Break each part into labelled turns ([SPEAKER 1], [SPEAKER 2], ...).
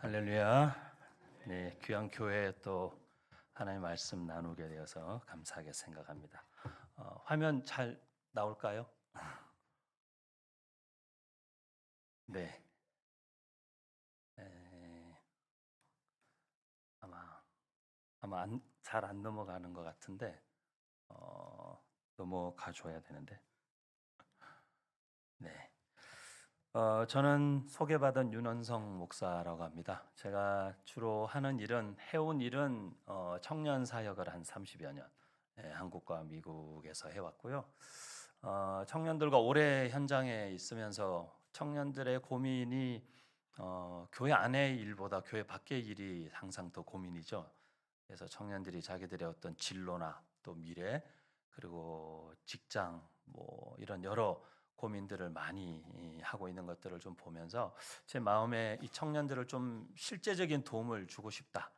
[SPEAKER 1] 할렐루야. 네, 귀한 교회에 또 하나님의 말씀 나누게 되어서 감사하게 생각합니다. 화면 잘 나올까요? 네. 에, 아마 잘 안 넘어가는 것 같은데 넘어가 줘야 되는데. 네. 저는 소개받은 윤원성 목사라고 합니다. 제가 주로 하는 일은 해온 일은 청년 사역을 한 30여 년 한국과 미국에서 해왔고요. 청년들과 오래 현장에 있으면서 청년들의 고민이 교회 안의 일보다 교회 밖의 일이 항상 더 고민이죠. 그래서 청년들이 자기들의 어떤 진로나 또 미래 그리고 직장 뭐 이런 여러 고민들을 많이 하고 있는 것들을 좀 보면서 제 마음에 이 청년들을 좀 실제적인 도움을 주고 싶다.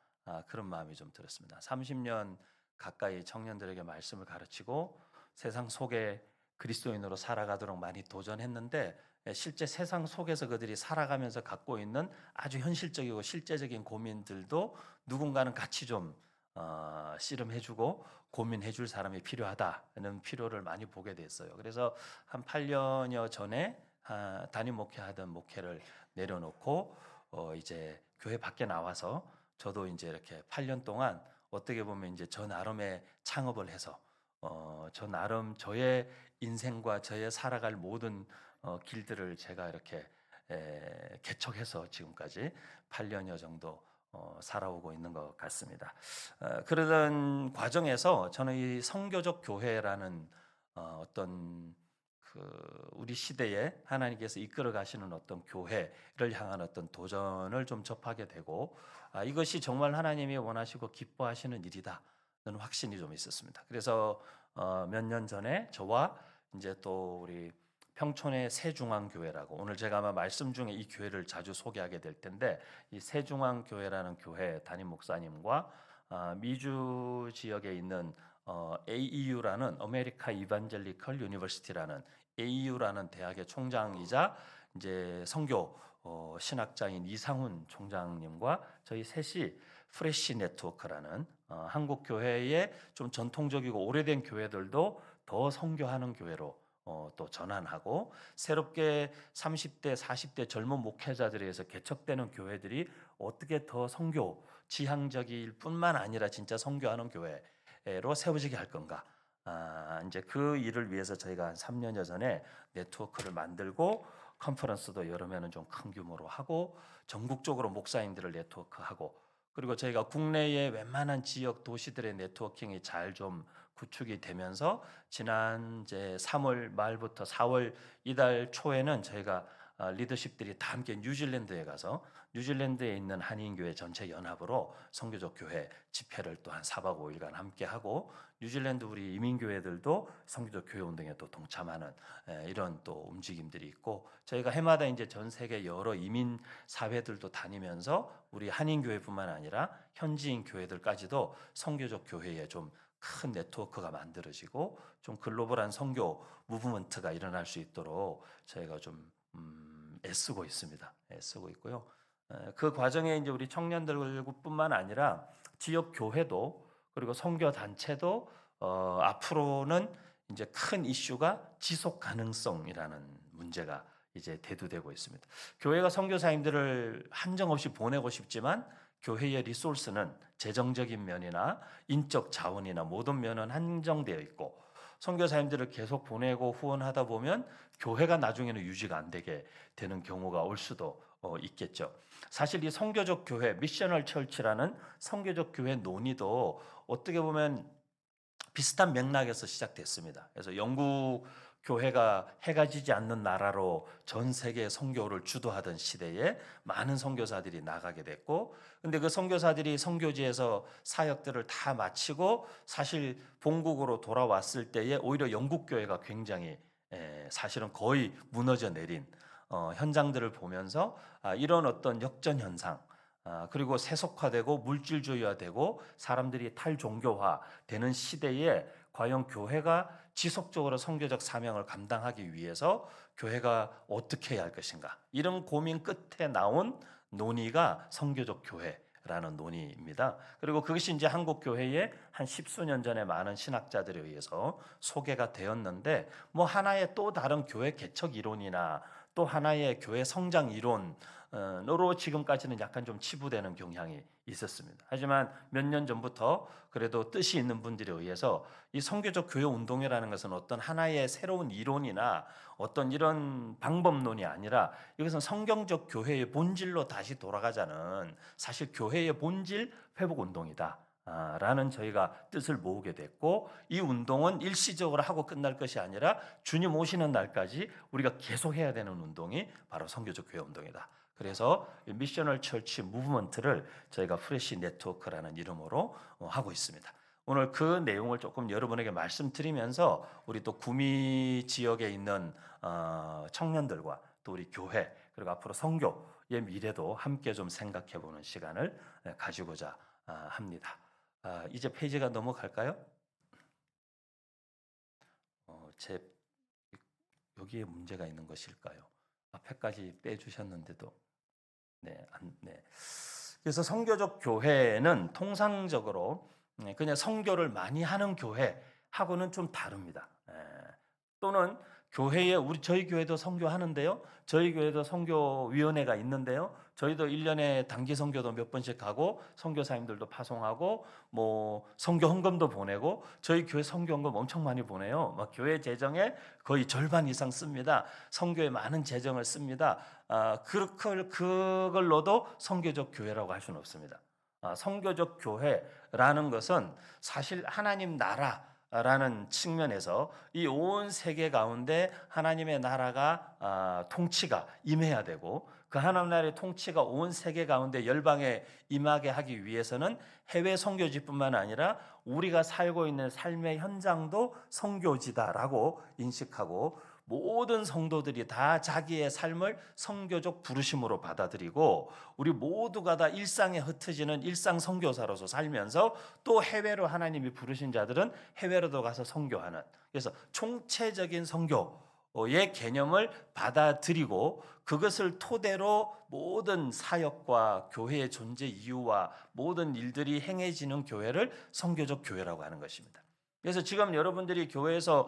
[SPEAKER 1] 그런 마음이 좀 들었습니다. 30년 가까이 청년들에게 말씀을 가르치고 세상 속에 그리스도인으로 살아가도록 많이 도전했는데 실제 세상 속에서 그들이 살아가면서 갖고 있는 아주 현실적이고 실제적인 고민들도 누군가는 같이 좀 씨름해주고 고민해줄 사람이 필요하다는 필요를 많이 보게 됐어요. 그래서 한 8년여 전에 담임 목회하던 목회를 내려놓고 이제 교회 밖에 나와서 저도 이제 이렇게 8년 동안 어떻게 보면 이제 저 나름의 창업을 해서 저 나름 저의 인생과 저의 살아갈 모든 길들을 제가 이렇게 개척해서 지금까지 8년여 정도 살아오고 있는 것 같습니다. 그러던 과정에서 저는 이 성교적 교회라는 어떤 그 우리 시대에 하나님께서 이끌어 가시는 어떤 교회를 향한 어떤 도전을 좀 접하게 되고 이것이 정말 하나님이 원하시고 기뻐하시는 일이다. 는 확신이 좀 있었습니다. 그래서 몇 년 전에 저와 이제 또 우리 평촌의 새중앙교회라고 오늘 제가 아마 말씀 중에 이 교회를 자주 소개하게 될 텐데 이 새중앙교회라는 교회 담임 목사님과 미주 지역에 있는 AEU라는 아메리카 이반젤리컬 유니버시티라는 AEU라는 대학의 총장이자 이제 선교 신학자인 이상훈 총장님과 저희 셋이 프레시 네트워크라는 한국 교회의 좀 전통적이고 오래된 교회들도 더 선교하는 교회로 또 전환하고 새롭게 30대, 40대 젊은 목회자들에 의해서 개척되는 교회들이 어떻게 더 선교 지향적일 뿐만 아니라 진짜 선교하는 교회로 세워지게 할 건가? 이제 그 일을 위해서 저희가 한 3년여 전에 네트워크를 만들고 컨퍼런스도 여러 면은 좀 큰 규모로 하고 전국적으로 목사님들을 네트워크하고 그리고 저희가 국내의 웬만한 지역 도시들의 네트워킹이 잘 좀 구축이 되면서 지난 이제 3월 말부터 4월 이달 초에는 저희가 리더십들이 다 함께 뉴질랜드에 가서 뉴질랜드에 있는 한인교회 전체 연합으로 선교적 교회 집회를 또 한 4박 5일간 함께 하고 뉴질랜드 우리 이민교회들도 선교적 교회 운동에 또 동참하는 이런 또 움직임들이 있고 저희가 해마다 이제 전 세계 여러 이민 사회들도 다니면서 우리 한인교회뿐만 아니라 현지인 교회들까지도 선교적 교회에 좀 큰 네트워크가 만들어지고 좀 글로벌한 선교 무브먼트가 일어날 수 있도록 저희가 좀 애쓰고 있습니다. 애쓰고 있고요. 그 과정에 이제 우리 청년들뿐만 아니라 지역 교회도 그리고 선교 단체도 앞으로는 이제 큰 이슈가 지속 가능성이라는 문제가 이제 대두되고 있습니다. 교회가 선교사님들을 한정없이 보내고 싶지만 교회의 리소스는 재정적인 면이나 인적 자원이나 모든 면은 한정되어 있고 선교사님들을 계속 보내고 후원하다 보면 교회가 나중에는 유지가 안 되게 되는 경우가 올 수도 있겠죠. 사실 이 선교적 교회, 미셔널 처치라는 선교적 교회 논의도 어떻게 보면 비슷한 맥락에서 시작됐습니다. 그래서 영국 교회가 해가 지지 않는 나라로 전 세계 선교를 주도하던 시대에 많은 선교사들이 나가게 됐고 근데 그 선교사들이 선교지에서 사역들을 다 마치고 사실 본국으로 돌아왔을 때에 오히려 영국 교회가 굉장히 사실은 거의 무너져 내린 현장들을 보면서 이런 어떤 역전 현상 그리고 세속화되고 물질주의화되고 사람들이 탈종교화되는 시대에 과연 교회가 지속적으로 선교적 사명을 감당하기 위해서 교회가 어떻게 해야 할 것인가 이런 고민 끝에 나온 논의가 성교적 교회라는 논의입니다. 그리고 그것이 이제 한국 교회에 한 십수년 전에 많은 신학자들에 의해서 소개가 되었는데, 뭐 하나의 또 다른 교회 개척 이론이나 또 하나의 교회 성장 이론으로 지금까지는 약간 좀 치부되는 경향이 있었습니다. 하지만 몇 년 전부터 그래도 뜻이 있는 분들에 의해서 이 성교적 교회 운동이라는 것은 어떤 하나의 새로운 이론이나 어떤 이런 방법론이 아니라 이것은 성경적 교회의 본질로 다시 돌아가자는, 사실 교회의 본질 회복 운동이다 라는 저희가 뜻을 모으게 됐고, 이 운동은 일시적으로 하고 끝날 것이 아니라 주님 오시는 날까지 우리가 계속해야 되는 운동이 바로 성교적 교회 운동이다. 그래서 미셔널 처치 무브먼트를 저희가 프레시 네트워크라는 이름으로 하고 있습니다. 오늘 그 내용을 조금 여러분에게 말씀드리면서 우리 또 구미 지역에 있는 청년들과 또 우리 교회, 그리고 앞으로 성교의 미래도 함께 좀 생각해 보는 시간을 가지고자 합니다. 이제 페이지가 넘어갈까요? 여기에 문제가 있는 것일까요? 앞에까지 빼주셨는데도 네. 그래서 성교적 교회는 통상적으로 그냥 성교를 많이 하는 교회하고는 좀 다릅니다. 또는 저희 교회도 선교하는데요. 저희 교회도 선교위원회가 있는데요. 저희도 1년에 단기 선교도 몇 번씩 가고 선교사님들도 파송하고 뭐 선교 헌금도 보내고, 저희 교회 선교 헌금 엄청 많이 보내요. 막 교회 재정의 거의 절반 이상 씁니다. 선교에 많은 재정을 씁니다. 그걸로도 선교적 교회라고 할 수는 없습니다. 선교적 교회라는 것은 사실 하나님 나라라는 측면에서 이 온 세계 가운데 하나님의 나라가 통치가 임해야 되고, 그 하나님 나라의 통치가 온 세계 가운데 열방에 임하게 하기 위해서는 해외 선교지뿐만 아니라 우리가 살고 있는 삶의 현장도 선교지다라고 인식하고, 모든 성도들이 다 자기의 삶을 선교적 부르심으로 받아들이고, 우리 모두가 다 일상에 흩어지는 일상 선교사로서 살면서 또 해외로 하나님이 부르신 자들은 해외로도 가서 선교하는, 그래서 총체적인 선교의 개념을 받아들이고 그것을 토대로 모든 사역과 교회의 존재 이유와 모든 일들이 행해지는 교회를 선교적 교회라고 하는 것입니다. 그래서 지금 여러분들이 교회에서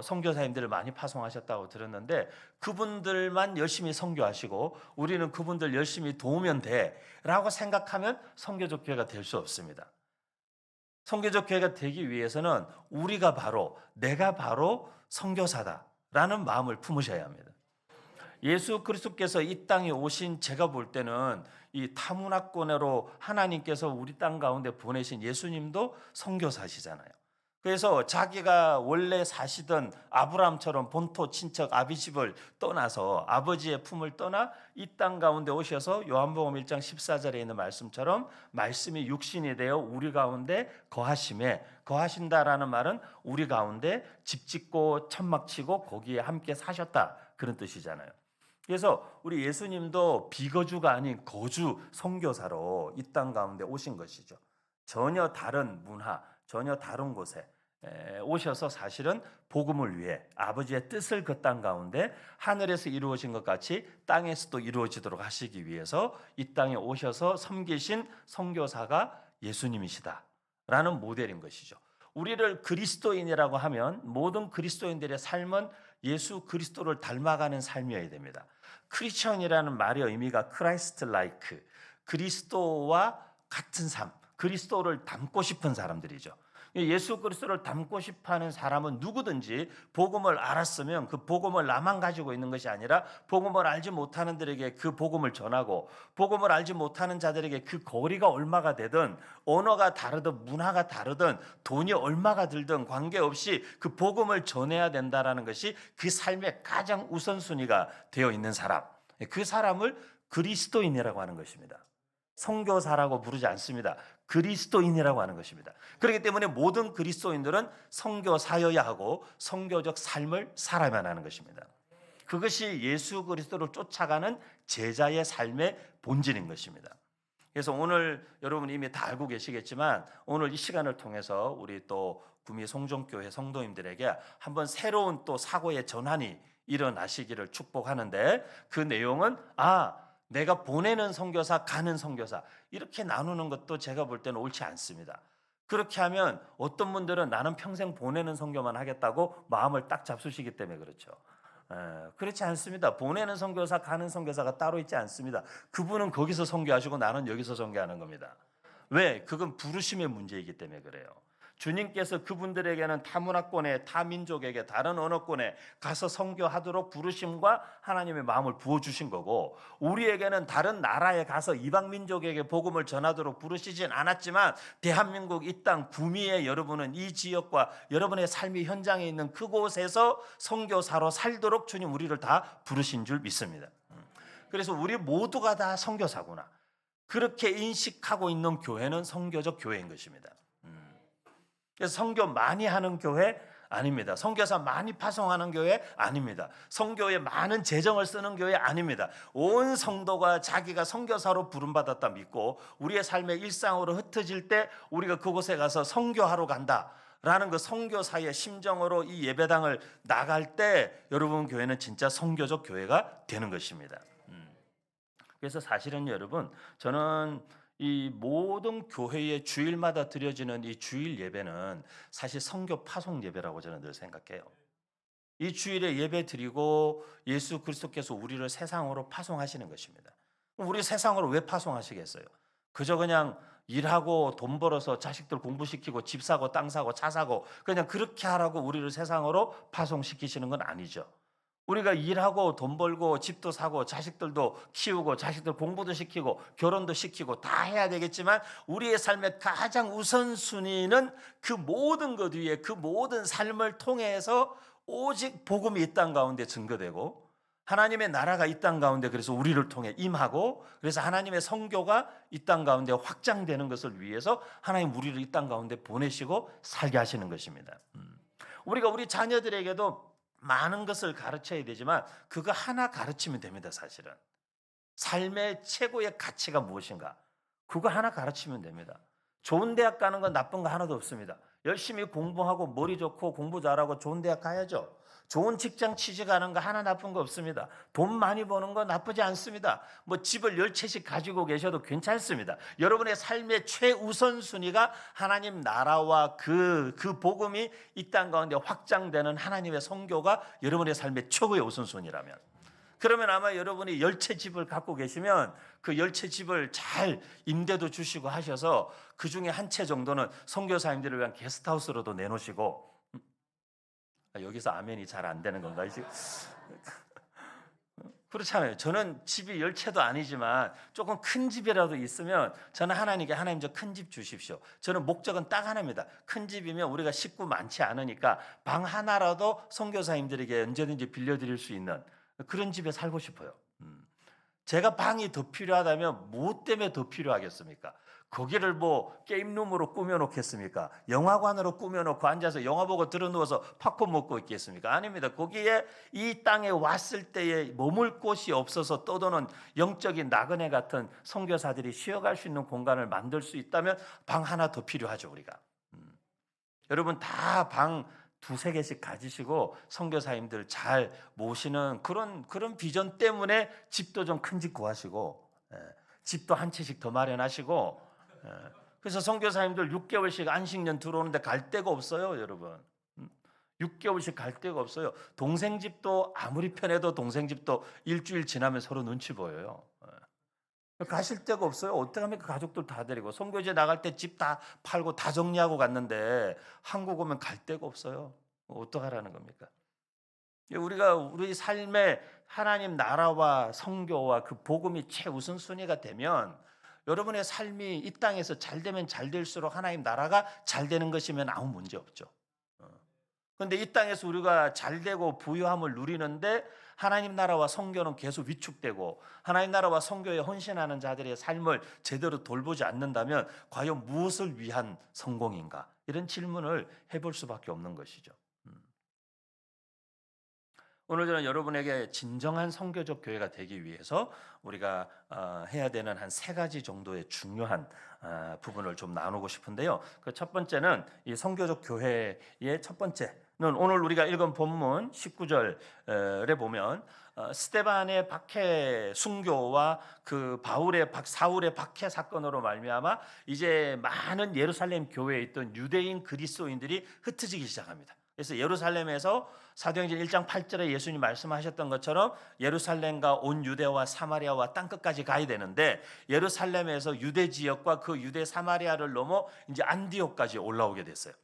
[SPEAKER 1] 선교사님들을 많이 파송하셨다고 들었는데, 그분들만 열심히 선교하시고 우리는 그분들 열심히 도우면 돼라고 생각하면 선교적 교회가 될 수 없습니다. 선교적 교회가 되기 위해서는 내가 바로 선교사다라는 마음을 품으셔야 합니다. 예수 그리스도께서 이 땅에 오신, 제가 볼 때는 이 타문화권으로 하나님께서 우리 땅 가운데 보내신 예수님도 선교사시잖아요. 그래서 자기가 원래 사시던 아브라함처럼 본토 친척 아비집을 떠나서, 아버지의 품을 떠나 이 땅 가운데 오셔서 요한복음 1장 14절에 있는 말씀처럼 말씀이 육신이 되어 우리 가운데 거하신다라는 말은 우리 가운데 집 짓고 천막 치고 거기에 함께 사셨다, 그런 뜻이잖아요. 그래서 우리 예수님도 비거주가 아닌 거주 선교사로 이 땅 가운데 오신 것이죠. 전혀 다른 문화, 전혀 다른 곳에 오셔서 사실은 복음을 위해 아버지의 뜻을 그 땅 가운데 하늘에서 이루어진 것 같이 땅에서도 이루어지도록 하시기 위해서 이 땅에 오셔서 섬기신 선교사가 예수님이시다라는 모델인 것이죠. 우리를 그리스도인이라고 하면 모든 그리스도인들의 삶은 예수 그리스도를 닮아가는 삶이어야 됩니다. 크리스천이라는 말의 의미가 크라이스트 라이크, 그리스도와 같은 삶, 그리스도를 닮고 싶은 사람들이죠. 예수 그리스도를 닮고 싶어하는 사람은 누구든지 복음을 알았으면 그 복음을 나만 가지고 있는 것이 아니라 복음을 알지 못하는 들에게 그 복음을 전하고, 복음을 알지 못하는 자들에게 그 거리가 얼마가 되든, 언어가 다르든 문화가 다르든 돈이 얼마가 들든 관계없이 그 복음을 전해야 된다라는 것이 그 삶의 가장 우선순위가 되어 있는 사람, 그 사람을 그리스도인이라고 하는 것입니다. 선교사라고 부르지 않습니다. 그리스도인이라고 하는 것입니다. 그렇기 때문에 모든 그리스도인들은 선교사여야 하고 선교적 삶을 살아야만 하는 것입니다. 그것이 예수 그리스도를 쫓아가는 제자의 삶의 본질인 것입니다. 그래서 오늘 여러분이 이미 다 알고 계시겠지만, 오늘 이 시간을 통해서 우리 또 구미 송정교회 성도님들에게 한번 새로운 또 사고의 전환이 일어나시기를 축복하는데, 그 내용은 내가 보내는 선교사, 가는 선교사 이렇게 나누는 것도 제가 볼 때는 옳지 않습니다. 그렇게 하면 어떤 분들은 나는 평생 보내는 선교만 하겠다고 마음을 딱 잡수시기 때문에 그렇죠. 그렇지 않습니다. 보내는 선교사, 가는 선교사가 따로 있지 않습니다. 그분은 거기서 선교하시고 나는 여기서 선교하는 겁니다. 왜? 그건 부르심의 문제이기 때문에 그래요. 주님께서 그분들에게는 타 문화권에, 타 민족에게, 다른 언어권에 가서 선교하도록 부르심과 하나님의 마음을 부어주신 거고, 우리에게는 다른 나라에 가서 이방 민족에게 복음을 전하도록 부르시진 않았지만, 대한민국 이 땅 구미에 여러분은 이 지역과 여러분의 삶의 현장에 있는 그곳에서 선교사로 살도록 주님 우리를 다 부르신 줄 믿습니다. 그래서 우리 모두가 다 선교사구나, 그렇게 인식하고 있는 교회는 선교적 교회인 것입니다. 그래서 선교 많이 하는 교회 아닙니다. 선교사 많이 파송하는 교회 아닙니다. 선교에 많은 재정을 쓰는 교회 아닙니다. 온 성도가 자기가 선교사로 부름받았다 믿고 우리의 삶의 일상으로 흩어질 때 우리가 그곳에 가서 선교하러 간다라는 그 선교사의 심정으로 이 예배당을 나갈 때 여러분 교회는 진짜 선교적 교회가 되는 것입니다. 그래서 사실은 여러분, 저는 이 모든 교회의 주일마다 드려지는 이 주일 예배는 사실 선교 파송 예배라고 저는 늘 생각해요. 이 주일에 예배 드리고 예수 그리스도께서 우리를 세상으로 파송하시는 것입니다. 우리 세상으로 왜 파송하시겠어요? 그저 그냥 일하고 돈 벌어서 자식들 공부시키고 집 사고 땅 사고 차 사고 그냥 그렇게 하라고 우리를 세상으로 파송시키시는 건 아니죠. 우리가 일하고 돈 벌고 집도 사고 자식들도 키우고 자식들 공부도 시키고 결혼도 시키고 다 해야 되겠지만 우리의 삶의 가장 우선순위는 그 모든 것 위에 그 모든 삶을 통해서 오직 복음이 이 땅 가운데 증거되고 하나님의 나라가 이 땅 가운데 그래서 우리를 통해 임하고 그래서 하나님의 선교가 이 땅 가운데 확장되는 것을 위해서 하나님 우리를 이 땅 가운데 보내시고 살게 하시는 것입니다. 우리가 우리 자녀들에게도 많은 것을 가르쳐야 되지만 그거 하나 가르치면 됩니다. 사실은 삶의 최고의 가치가 무엇인가 그거 하나 가르치면 됩니다. 좋은 대학 가는 건 나쁜 거 하나도 없습니다. 열심히 공부하고 머리 좋고 공부 잘하고 좋은 대학 가야죠. 좋은 직장 취직하는 거 하나 나쁜 거 없습니다. 돈 많이 버는 거 나쁘지 않습니다. 뭐 집을 10채씩 가지고 계셔도 괜찮습니다. 여러분의 삶의 최우선순위가 하나님 나라와 그 복음이 이 땅 가운데 확장되는 하나님의 선교가 여러분의 삶의 최고의 우선순위라면 그러면 아마 여러분이 10채 집을 갖고 계시면 그 10채 집을 잘 임대도 주시고 하셔서 그 중에 한 채 정도는 선교사님들을 위한 게스트하우스로도 내놓으시고 여기서 아멘이 잘 안 되는 건가요? 그렇잖아요. 저는 집이 10채도 아니지만 조금 큰 집이라도 있으면 저는 하나님께 하나님 저 큰 집 주십시오. 저는 목적은 딱 하나입니다. 큰 집이면 우리가 식구 많지 않으니까 방 하나라도 선교사님들에게 언제든지 빌려드릴 수 있는 그런 집에 살고 싶어요. 제가 방이 더 필요하다면 무엇 때문에 더 필요하겠습니까? 거기를 뭐 게임룸으로 꾸며놓겠습니까? 영화관으로 꾸며놓고 앉아서 영화 보고 들어누워서 팝콘 먹고 있겠습니까? 아닙니다. 거기에 이 땅에 왔을 때에 머물 곳이 없어서 떠도는 영적인 나그네 같은 선교사들이 쉬어갈 수 있는 공간을 만들 수 있다면 방 하나 더 필요하죠 우리가. 여러분 다 방 두세 개씩 가지시고 선교사님들 잘 모시는 그런 비전 때문에 집도 좀 큰 집 구하시고 집도 한 채씩 더 마련하시고 그래서 선교사님들 6개월씩 안식년 들어오는데 갈 데가 없어요 여러분. 6개월씩 갈 데가 없어요. 동생 집도 아무리 편해도 동생 집도 일주일 지나면 서로 눈치 보여요. 가실 데가 없어요. 어떻게 하면 그 가족들 다 데리고 선교제 나갈 때 집 다 팔고 다 정리하고 갔는데 한국 오면 갈 데가 없어요. 어떡하라는 겁니까? 우리가 우리 삶에 하나님 나라와 선교와 그 복음이 최우선순위가 되면 여러분의 삶이 이 땅에서 잘 되면 잘 될수록 하나님 나라가 잘 되는 것이면 아무 문제 없죠. 그런데 이 땅에서 우리가 잘 되고 부유함을 누리는데 하나님 나라와 선교는 계속 위축되고 하나님 나라와 선교에 헌신하는 자들의 삶을 제대로 돌보지 않는다면 과연 무엇을 위한 성공인가? 이런 질문을 해볼 수밖에 없는 것이죠. 오늘 저는 여러분에게 진정한 선교적 교회가 되기 위해서 우리가 해야 되는 한 세 가지 정도의 중요한 부분을 좀 나누고 싶은데요. 그 첫 번째는 이 선교적 교회의 첫 번째는 오늘 우리가 읽은 본문 19절에 보면 스데반의 박해 순교와 그 사울의 박해 사건으로 말미암아 이제 많은 예루살렘 교회에 있던 유대인 그리스도인들이 흩어지기 시작합니다. 그래서 예루살렘에서 사도행전 1장 8절에 예수님 말씀하셨던 것처럼 예루살렘과 온 유대와 사마리아와 땅끝까지 가야 되는데 예루살렘에서 유대 지역과 그 유대 사마리아를 넘어 이제 안디옥까지 올라오게 됐어요.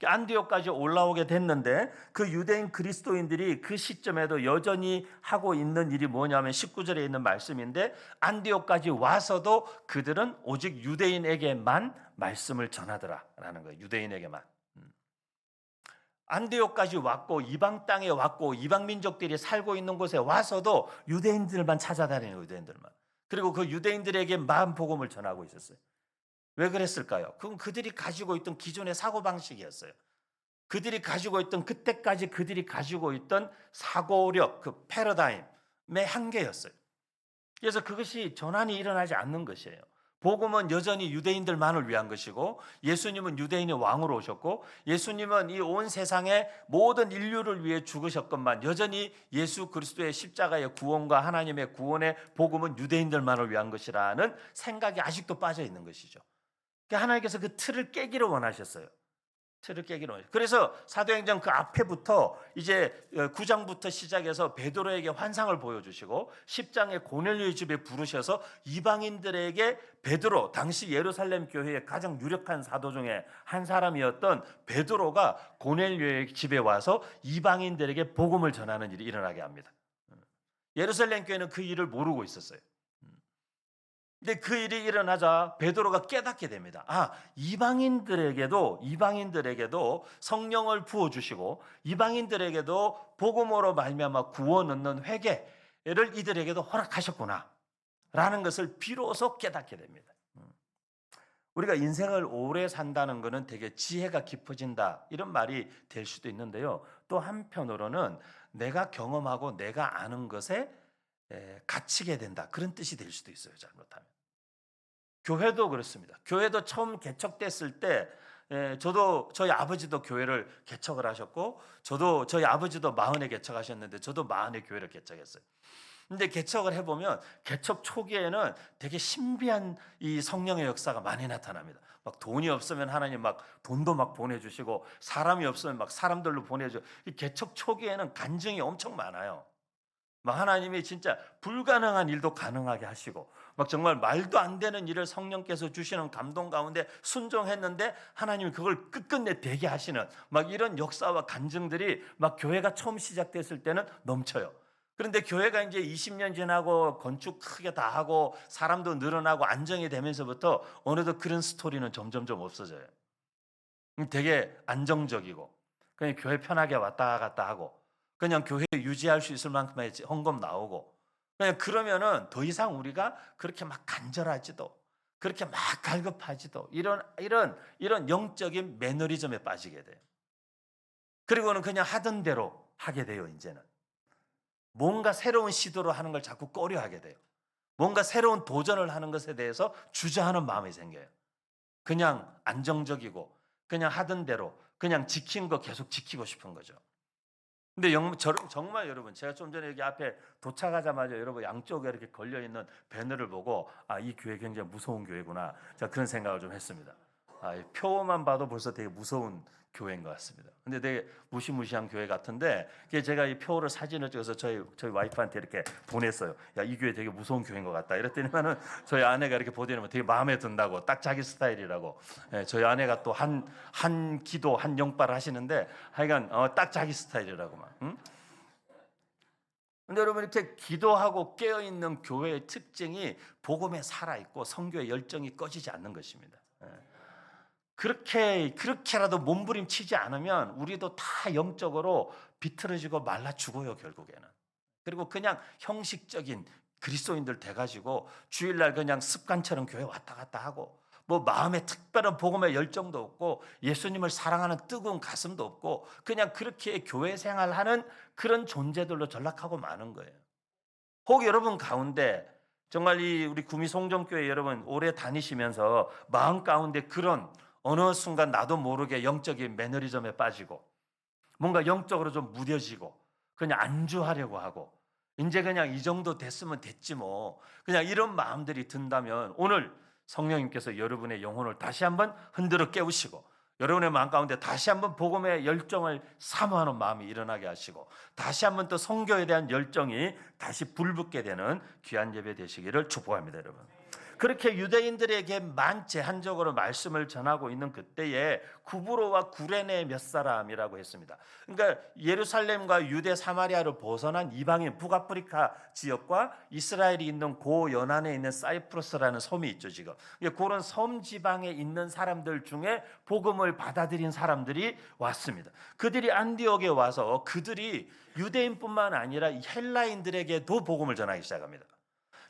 [SPEAKER 1] 안디옥까지 올라오게 됐는데 그 유대인 그리스도인들이 그 시점에도 여전히 하고 있는 일이 뭐냐면 19절에 있는 말씀인데 안디옥까지 와서도 그들은 오직 유대인에게만 말씀을 전하더라라는 거예요. 유대인에게만. 안디옥까지 왔고 이방 땅에 왔고 이방 민족들이 살고 있는 곳에 와서도 유대인들만 찾아다니는 유대인들만. 그리고 그 유대인들에게만 복음을 전하고 있었어요. 왜 그랬을까요? 그건 그들이 가지고 있던 기존의 사고방식이었어요. 그들이 가지고 있던 그때까지 그들이 가지고 있던 사고력, 그 패러다임의 한계였어요. 그래서 그것이 전환이 일어나지 않는 것이에요. 복음은 여전히 유대인들만을 위한 것이고 예수님은 유대인의 왕으로 오셨고 예수님은 이 온 세상의 모든 인류를 위해 죽으셨건만 여전히 예수 그리스도의 십자가의 구원과 하나님의 구원의 복음은 유대인들만을 위한 것이라는 생각이 아직도 빠져 있는 것이죠. 하나님께서 그 틀을 깨기를 원하셨어요. 틀을 깨기를 원하셨어요. 그래서 사도행전 그 앞에부터 이제 9장부터 시작해서 베드로에게 환상을 보여주시고 10장에 고넬료의 집에 부르셔서 이방인들에게 베드로, 당시 예루살렘 교회의 가장 유력한 사도 중에 한 사람이었던 베드로가 고넬료의 집에 와서 이방인들에게 복음을 전하는 일이 일어나게 합니다. 예루살렘 교회는 그 일을 모르고 있었어요. 근데 그 일이 일어나자 베드로가 깨닫게 됩니다. 이방인들에게도 성령을 부어 주시고 이방인들에게도 복음으로 말미암아 구원 얻는 회개를 이들에게도 허락하셨구나라는 것을 비로소 깨닫게 됩니다. 우리가 인생을 오래 산다는 것은 되게 지혜가 깊어진다 이런 말이 될 수도 있는데요. 또 한편으로는 내가 경험하고 내가 아는 것에 갇히게 된다 그런 뜻이 될 수도 있어요. 잘못하면. 교회도 그렇습니다. 교회도 처음 개척됐을 때 저희 아버지도 교회를 개척을 하셨고 저희 아버지도 40에 개척하셨는데 저도 40에 교회를 개척했어요. 근데 개척을 해보면 개척 초기에는 되게 신비한 이 성령의 역사가 많이 나타납니다. 막 돈이 없으면 하나님 막 돈도 막 보내주시고 사람이 없으면 막 사람들로 보내줘. 이 개척 초기에는 간증이 엄청 많아요. 막 하나님이 진짜 불가능한 일도 가능하게 하시고 막 정말 말도 안 되는 일을 성령께서 주시는 감동 가운데 순종했는데 하나님이 그걸 끝끝내 되게 하시는 막 이런 역사와 간증들이 막 교회가 처음 시작됐을 때는 넘쳐요. 그런데 교회가 이제 20년 지나고 건축 크게 다 하고 사람도 늘어나고 안정이 되면서부터 어느덧 그런 스토리는 점점점 없어져요. 되게 안정적이고 그냥 교회 편하게 왔다 갔다 하고 그냥 교회 유지할 수 있을 만큼의 헌금 나오고 그냥 그러면은 더 이상 우리가 그렇게 막 간절하지도 그렇게 막 갈급하지도 이런 영적인 매너리즘에 빠지게 돼요. 그리고는 그냥 하던 대로 하게 돼요. 이제는 뭔가 새로운 시도를 하는 걸 자꾸 꺼려하게 돼요. 뭔가 새로운 도전을 하는 것에 대해서 주저하는 마음이 생겨요. 그냥 안정적이고 그냥 하던 대로 그냥 지킨 거 계속 지키고 싶은 거죠. 근데 정말 여러분 제가 좀 전에 여기 앞에 도착하자마자 여러분 양쪽에 이렇게 걸려있는 배너를 보고 이 교회 굉장히 무서운 교회구나 제가 그런 생각을 좀 했습니다. 이 표만 봐도 벌써 되게 무서운 교회인 것 같습니다. 근데 되게 무시무시한 교회 같은데 제가 이 표를 사진을 찍어서 저희 와이프한테 이렇게 보냈어요. 야, 이 교회 되게 무서운 교회인 것 같다. 이랬더니만은 저희 아내가 이렇게 보내면 되게 마음에 든다고 딱 자기 스타일이라고. 저희 아내가 또 한 기도 한 영발 하시는데 하여간 딱 자기 스타일이라고 막. 응? 근데 여러분 이렇게 기도하고 깨어 있는 교회의 특징이 복음에 살아 있고 선교의 열정이 꺼지지 않는 것입니다. 그렇게라도 몸부림치지 않으면 우리도 다 영적으로 비틀어지고 말라 죽어요, 결국에는. 그리고 그냥 형식적인 그리스도인들 돼가지고 주일날 그냥 습관처럼 교회 왔다 갔다 하고 뭐 마음에 특별한 복음의 열정도 없고 예수님을 사랑하는 뜨거운 가슴도 없고 그냥 그렇게 교회 생활하는 그런 존재들로 전락하고 마는 거예요. 혹 여러분 가운데 정말 이 우리 구미 송정교회 여러분 오래 다니시면서 마음 가운데 그런 어느 순간 나도 모르게 영적인 매너리즘에 빠지고 뭔가 영적으로 좀 무뎌지고 그냥 안주하려고 하고 이제 그냥 이 정도 됐으면 됐지 뭐 그냥 이런 마음들이 든다면 오늘 성령님께서 여러분의 영혼을 다시 한번 흔들어 깨우시고 여러분의 마음 가운데 다시 한번 복음의 열정을 사모하는 마음이 일어나게 하시고 다시 한번 또 성교에 대한 열정이 다시 불붙게 되는 귀한 예배 되시기를 축복합니다, 여러분. 그렇게 유대인들에게만 제한적으로 말씀을 전하고 있는 그때에 구브로와 구레네 몇 사람이라고 했습니다. 그러니까 예루살렘과 유대 사마리아를 벗어난 이방인 북아프리카 지역과 이스라엘이 있는 고 연안에 있는 사이프러스라는 섬이 있죠 지금. 그런 섬 지방에 있는 사람들 중에 복음을 받아들인 사람들이 왔습니다. 그들이 안디옥에 와서 그들이 유대인뿐만 아니라 헬라인들에게도 복음을 전하기 시작합니다.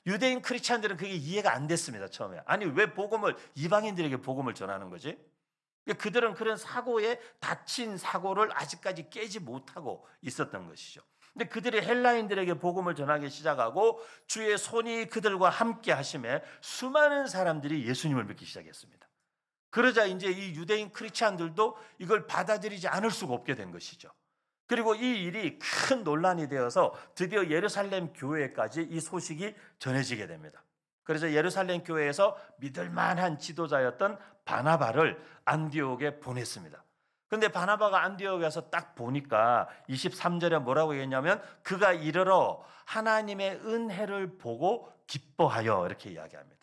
[SPEAKER 1] 유대인 크리스찬들은 그게 이해가 안 됐습니다. 처음에. 아니 왜 복음을 이방인들에게 복음을 전하는 거지? 그들은 그런 사고에 닫힌 사고를 아직까지 깨지 못하고 있었던 것이죠. 근데 그들이 헬라인들에게 복음을 전하기 시작하고 주의 손이 그들과 함께 하심에 수많은 사람들이 예수님을 믿기 시작했습니다. 그러자 이제 이 유대인 크리스찬들도 이걸 받아들이지 않을 수가 없게 된 것이죠. 그리고 이 일이 큰 논란이 되어서 드디어 예루살렘 교회까지 이 소식이 전해지게 됩니다. 그래서 예루살렘 교회에서 믿을 만한 지도자였던 바나바를 안디옥에 보냈습니다. 근데 바나바가 안디옥에서 딱 보니까 23절에 뭐라고 했냐면 그가 이르러 하나님의 은혜를 보고 기뻐하여 이렇게 이야기합니다.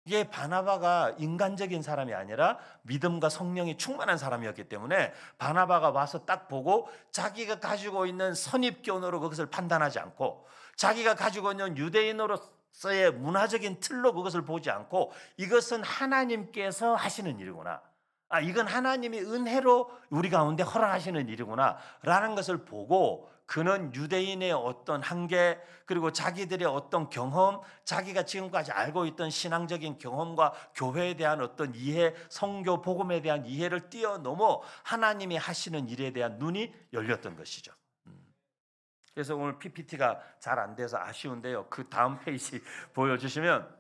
[SPEAKER 1] 이게 바나바가 인간적인 사람이 아니라 믿음과 성령이 충만한 사람이었기 때문에 바나바가 와서 딱 보고 자기가 가지고 있는 선입견으로 그것을 판단하지 않고 자기가 가지고 있는 유대인으로서의 문화적인 틀로 그것을 보지 않고 이것은 하나님께서 하시는 일이구나. 이건 하나님이 은혜로 우리 가운데 허락하시는 일이구나 라는 것을 보고 그는 유대인의 어떤 한계 그리고 자기들의 어떤 경험 자기가 지금까지 알고 있던 신앙적인 경험과 교회에 대한 어떤 이해 성교 복음에 대한 이해를 뛰어넘어 하나님이 하시는 일에 대한 눈이 열렸던 것이죠. 그래서 오늘 PPT가 잘 안 돼서 아쉬운데요. 그 다음 페이지 보여주시면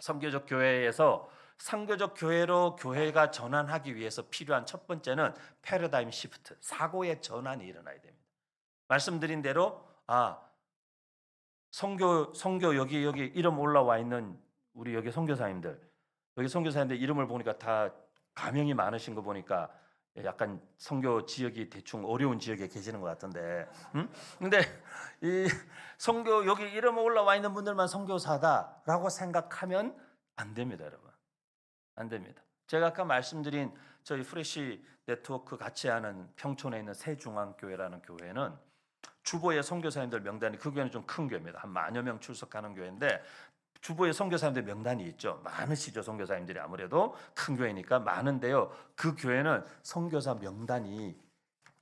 [SPEAKER 1] 선교적 교회에서 상교적 교회로 교회가 전환하기 위해서 필요한 첫 번째는 패러다임 시프트, 사고의 전환이 일어나야 됩니다. 말씀드린 대로 성교 여기 이름 올라와 있는 우리 여기 선교사님들 여기 선교사님들 이름을 보니까 다 가명이 많으신 거 보니까 약간 선교 지역이 대충 어려운 지역에 계시는 것 같은데, 근데 이 선교 여기 이름 올라와 있는 분들만 선교사다라고 생각하면 안 됩니다, 여러분. 안 됩니다. 제가 아까 말씀드린 저희 프레시 네트워크 같이 하는 평촌에 있는 새중앙교회라는 교회는 주보의 선교사님들 명단이 그 교회는 좀 큰 교회입니다. 한 10,000여 명 출석하는 교회인데 주보에 선교사님들 명단이 있죠. 많으시죠. 선교사님들이 아무래도 큰 교회니까 많은데요. 그 교회는 선교사 명단이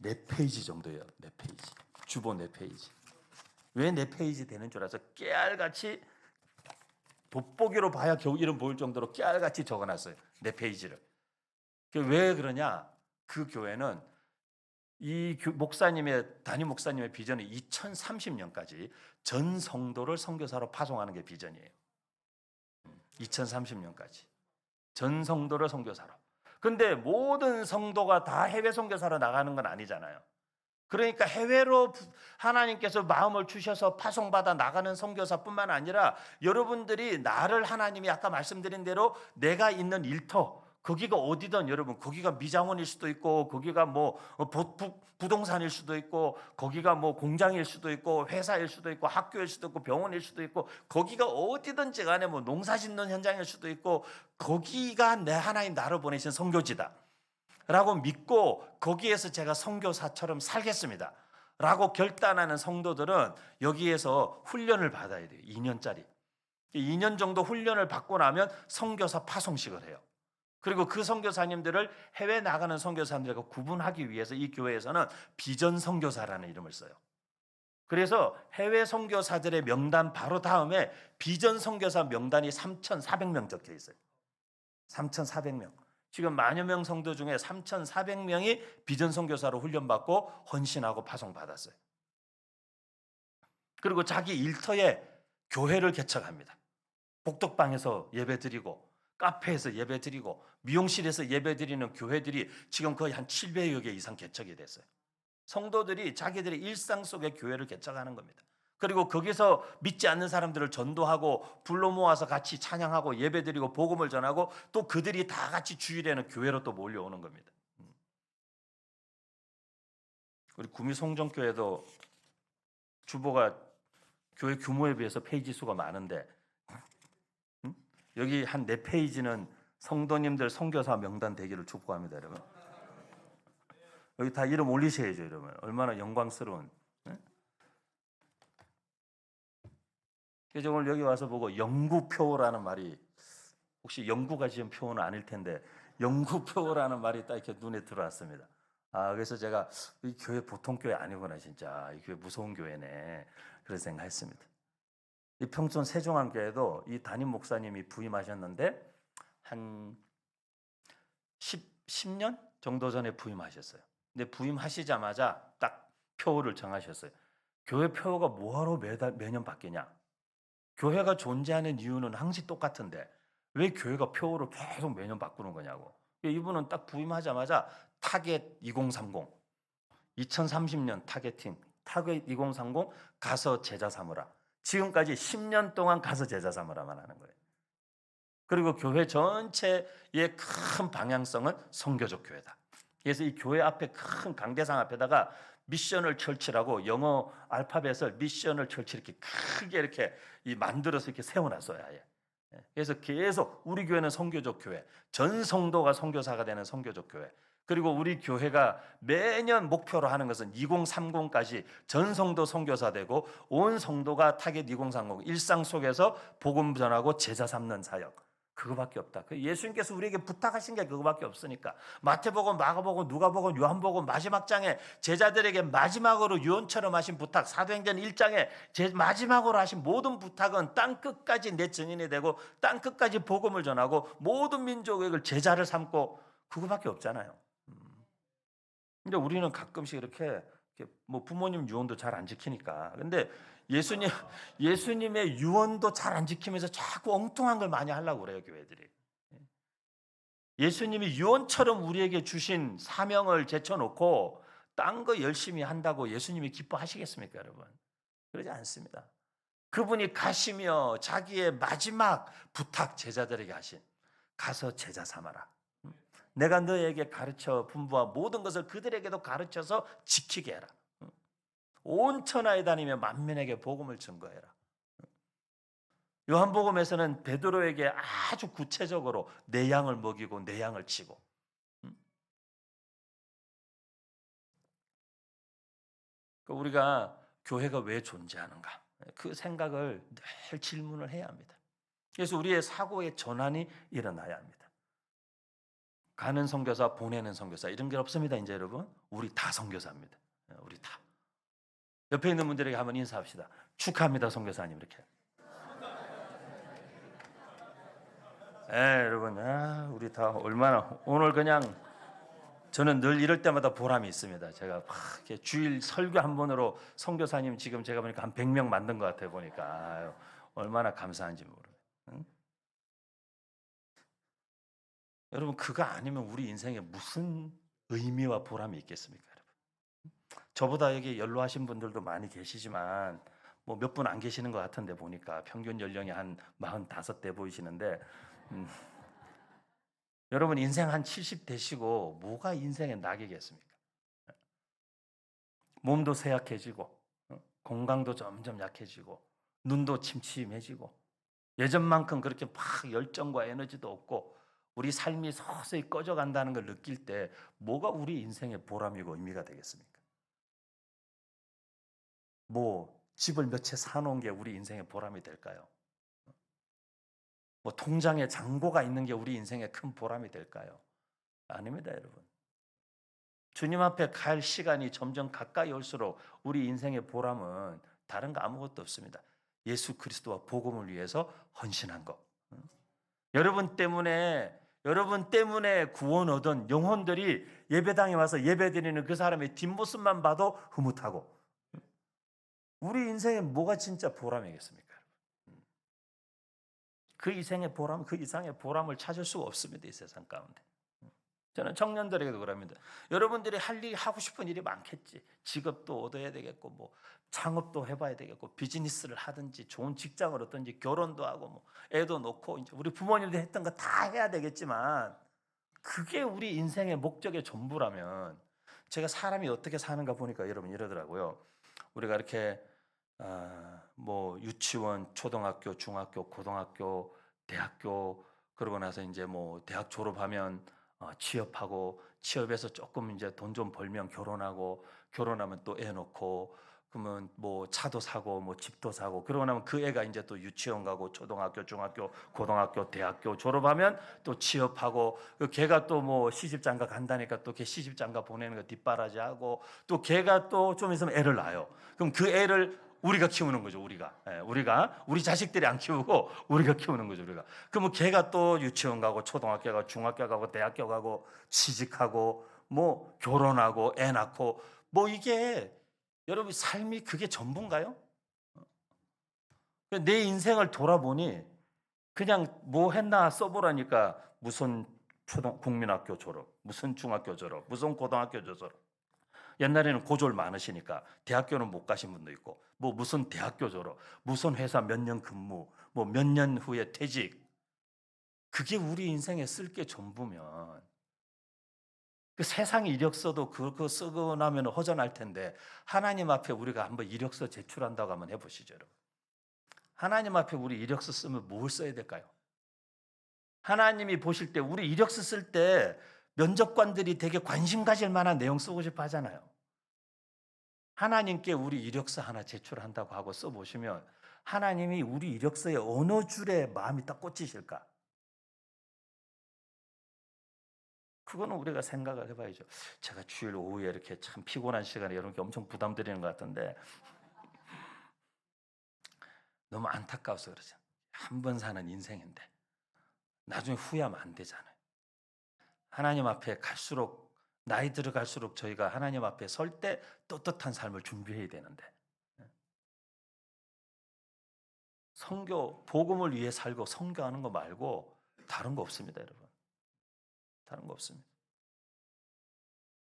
[SPEAKER 1] 4페이지 정도예요. 4페이지. 주보 4페이지. 왜 4페이지 되는 줄 알아서 깨알같이 돋보기로 봐야 겨우 이름 보일 정도로 깨알같이 적어놨어요. 4페이지를. 왜 그러냐? 그 교회는 이 목사님의 담임 목사님의 비전이 2030년까지 전 성도를 선교사로 파송하는 게 비전이에요. 2030년까지 전 성도를 선교사로. 근데 모든 성도가 다 해외 선교사로 나가는 건 아니잖아요. 그러니까 해외로 하나님께서 마음을 주셔서 파송받아 나가는 선교사뿐만 아니라 여러분들이 나를 하나님이 아까 말씀드린 대로 내가 있는 일터 거기가 어디든 여러분 거기가 미장원일 수도 있고 거기가 뭐 부동산일 수도 있고 거기가 뭐 공장일 수도 있고 회사일 수도 있고 학교일 수도 있고 병원일 수도 있고 거기가 어디든지 간에 뭐 농사 짓는 현장일 수도 있고 거기가 내 하나님 나를 보내신 선교지다 라고 믿고 거기에서 제가 선교사처럼 살겠습니다 라고 결단하는 성도들은 여기에서 훈련을 받아야 돼요. 2년짜리 2년 정도 훈련을 받고 나면 선교사 파송식을 해요. 그리고 그 선교사님들을 해외 나가는 선교사님들과 구분하기 위해서 이 교회에서는 비전 선교사라는 이름을 써요. 그래서 해외 선교사들의 명단 바로 다음에 비전 선교사 명단이 3,400명 적혀 있어요. 3,400명. 지금 만여 명 성도 중에 3,400명이 비전 선교사로 훈련받고 헌신하고 파송받았어요. 그리고 자기 일터에 교회를 개척합니다. 복덕방에서 예배드리고 카페에서 예배드리고 미용실에서 예배드리는 교회들이 지금 거의 한 700여 개 이상 개척이 됐어요. 성도들이 자기들의 일상 속에 교회를 개척하는 겁니다. 그리고 거기서 믿지 않는 사람들을 전도하고 불러 모아서 같이 찬양하고 예배드리고 복음을 전하고 또 그들이 다 같이 주일에는 교회로 또 몰려오는 겁니다. 우리 구미 송정교회도 주보가 교회 규모에 비해서 페이지 수가 많은데 여기 한 4페이지는 성도님들 선교사 명단 되기를 축복합니다, 여러분. 여기 다 이름 올리셔야죠, 여러분. 얼마나 영광스러운. 그래서 오늘 여기 와서 보고 영구표라는 말이, 혹시 영구가 지은 표는 아닐 텐데 영구표라는 말이 딱 이렇게 눈에 들어왔습니다. 그래서 제가 이 교회 보통 교회 아니구나, 진짜 이 교회 무서운 교회네, 그런 생각했습니다. 이 평촌 세종안교회도 이 담임 목사님이 부임하셨는데 한 10년 정도 전에 부임하셨어요. 근데 부임하시자마자 딱 표를 정하셨어요. 교회 표가 뭐하러 매년 바뀌냐? 교회가 존재하는 이유는 항상 똑같은데 왜 교회가 표를 계속 매년 바꾸는 거냐고. 이분은 딱 부임하자마자 타겟 2030, 2030년 타겟팅, 타겟 2030 가서 제자 삼으라. 지금까지 10년 동안 가서 제자 삼으라만 하는 거예요. 그리고 교회 전체의 큰 방향성은 선교적 교회다. 그래서 이 교회 앞에 큰 강대상 앞에다가 미션을 철치라고 영어 알파벳을 미션을 철치 이렇게 크게 이렇게 만들어서 이렇게 세워놨어요, 아예. 그래서 계속 우리 교회는 선교적 교회, 전 성도가 선교사가 되는 선교적 교회. 그리고 우리 교회가 매년 목표로 하는 것은 2030까지 전 성도 선교사 되고 온 성도가 타겟 2030 일상 속에서 복음 전하고 제자 삼는 사역. 그거밖에 없다. 예수님께서 우리에게 부탁하신 게 그거밖에 없으니까. 마태복음, 마가복음, 누가복음, 요한복음 마지막 장에 제자들에게 마지막으로 유언처럼 하신 부탁, 사도행전 1장에 마지막으로 하신 모든 부탁은 땅 끝까지 내 증인이 되고 땅 끝까지 복음을 전하고 모든 민족을 제자를 삼고, 그거밖에 없잖아요. 근데 우리는 가끔씩 이렇게 뭐 부모님 유언도 잘 안 지키니까. 근데 예수님의 유언도 잘 안 지키면서 자꾸 엉뚱한 걸 많이 하려고 그래요, 교회들이. 예수님이 유언처럼 우리에게 주신 사명을 제쳐놓고 딴 거 열심히 한다고 예수님이 기뻐하시겠습니까, 여러분? 그러지 않습니다. 그분이 가시며 자기의 마지막 부탁 제자들에게 하신, 가서 제자 삼아라. 내가 너에게 가르쳐 분부한 모든 것을 그들에게도 가르쳐서 지키게 해라. 온 천하에 다니며 만민에게 복음을 증거해라. 요한복음에서는 베드로에게 아주 구체적으로 내 양을 먹이고 내 양을 치고. 우리가 교회가 왜 존재하는가? 그 생각을 늘 질문을 해야 합니다. 그래서 우리의 사고의 전환이 일어나야 합니다. 가는 선교사, 보내는 선교사 이런 게 없습니다. 이제 여러분, 우리 다 선교사입니다. 우리 다. 옆에 있는 분들에게 한번 인사합시다. 축하합니다, 선교사님. 이렇게. 여러분, 우리 다 얼마나 오늘 그냥 저는 늘 이럴 때마다 보람이 있습니다. 제가 막 이렇게 주일 설교 한 번으로 선교사님 지금 제가 보니까 한 100명 만든 것 같아요. 보니까 얼마나 감사한지 모르겠어요. 응? 여러분, 그거 아니면 우리 인생에 무슨 의미와 보람이 있겠습니까, 여러분? 저보다 여기 연로하신 분들도 많이 계시지만 뭐 몇 분 안 계시는 것 같은데 보니까 평균 연령이 한 45대 보이시는데 여러분 인생 한 70 되시고 뭐가 인생의 낙이겠습니까? 몸도 쇠약해지고 건강도 점점 약해지고 눈도 침침해지고 예전만큼 그렇게 막 열정과 에너지도 없고 우리 삶이 서서히 꺼져간다는 걸 느낄 때 뭐가 우리 인생의 보람이고 의미가 되겠습니까? 뭐 집을 몇 채 사놓은 게 우리 인생의 보람이 될까요? 뭐 통장에 잔고가 있는 게 우리 인생의 큰 보람이 될까요? 아닙니다, 여러분. 주님 앞에 갈 시간이 점점 가까이 올수록 우리 인생의 보람은 다른 거 아무것도 없습니다. 예수 그리스도와 복음을 위해서 헌신한 것. 여러분 때문에 여러분 때문에 구원 얻은 영혼들이 예배당에 와서 예배드리는 그 사람의 뒷모습만 봐도 흐뭇하고, 우리 인생에 뭐가 진짜 보람이겠습니까? 그 이상의 보람, 그 이상의 보람을 찾을 수가 없습니다, 이 세상 가운데. 저는 청년들에게도 그럽니다. 여러분들이 할 일이, 하고 싶은 일이 많겠지. 직업도 얻어야 되겠고, 뭐 창업도 해봐야 되겠고, 비즈니스를 하든지, 좋은 직장을 얻든지, 결혼도 하고, 뭐 애도 놓고, 이제 우리 부모님들 했던 거 다 해야 되겠지만, 그게 우리 인생의 목적의 전부라면, 제가 사람이 어떻게 사는가 보니까 여러분 이러더라고요. 우리가 이렇게 뭐 유치원, 초등학교, 중학교, 고등학교, 대학교, 그러고 나서 이제 뭐 대학 졸업하면 취업하고, 취업해서 조금 이제 돈 좀 벌면 결혼하고, 결혼하면 또 애 놓고, 그러면 뭐 차도 사고 뭐 집도 사고, 그러고 나면 그 애가 이제 또 유치원 가고, 초등학교, 중학교, 고등학교, 대학교 졸업하면 또 취업하고, 그 걔가 또 뭐 시집장가 간다니까 또 걔 시집장가 보내는 거 뒷바라지하고, 또 걔가 또 좀 있으면 애를 낳아요. 그럼 그 애를 우리가 키우는 거죠. 우리가 우리 자식들이 안 키우고 우리가 키우는 거죠. 우리가. 그러면 걔가 또 유치원 가고, 초등학교 가고, 중학교 가고, 대학교 가고, 취직하고, 뭐 결혼하고, 애 낳고, 뭐 이게 여러분 삶이 그게 전부인가요? 내 인생을 돌아보니 그냥 뭐 했나 써보라니까, 무슨 국민학교 졸업, 무슨 중학교 졸업, 무슨 고등학교 졸업. 옛날에는 고졸 많으시니까 대학교는 못 가신 분도 있고, 뭐 무슨 대학교 졸업, 무슨 회사 몇 년 근무, 뭐 몇 년 후에 퇴직. 그게 우리 인생에 쓸 게 전부면, 그 세상 이력서도 그거 쓰고 나면 허전할 텐데, 하나님 앞에 우리가 한번 이력서 제출한다고 한번 해보시죠, 여러분. 하나님 앞에 우리 이력서 쓰면 뭘 써야 될까요? 하나님이 보실 때, 우리 이력서 쓸 때 면접관들이 되게 관심 가질 만한 내용 쓰고 싶어 하잖아요. 하나님께 우리 이력서 하나 제출한다고 하고 써보시면, 하나님이 우리 이력서에 어느 줄에 마음이 딱 꽂히실까? 그거는 우리가 생각을 해봐야죠. 제가 주일 오후에 이렇게 참 피곤한 시간에 여러분께 엄청 부담 드리는 것 같은데, 너무 안타까워서 그러죠. 한 번 사는 인생인데 나중에 후회하면 안 되잖아요. 하나님 앞에 갈수록, 나이 들어갈수록 저희가 하나님 앞에 설 때 떳떳한 삶을 준비해야 되는데, 선교, 복음을 위해 살고 선교하는 거 말고 다른 거 없습니다, 여러분. 다른 거 없습니다.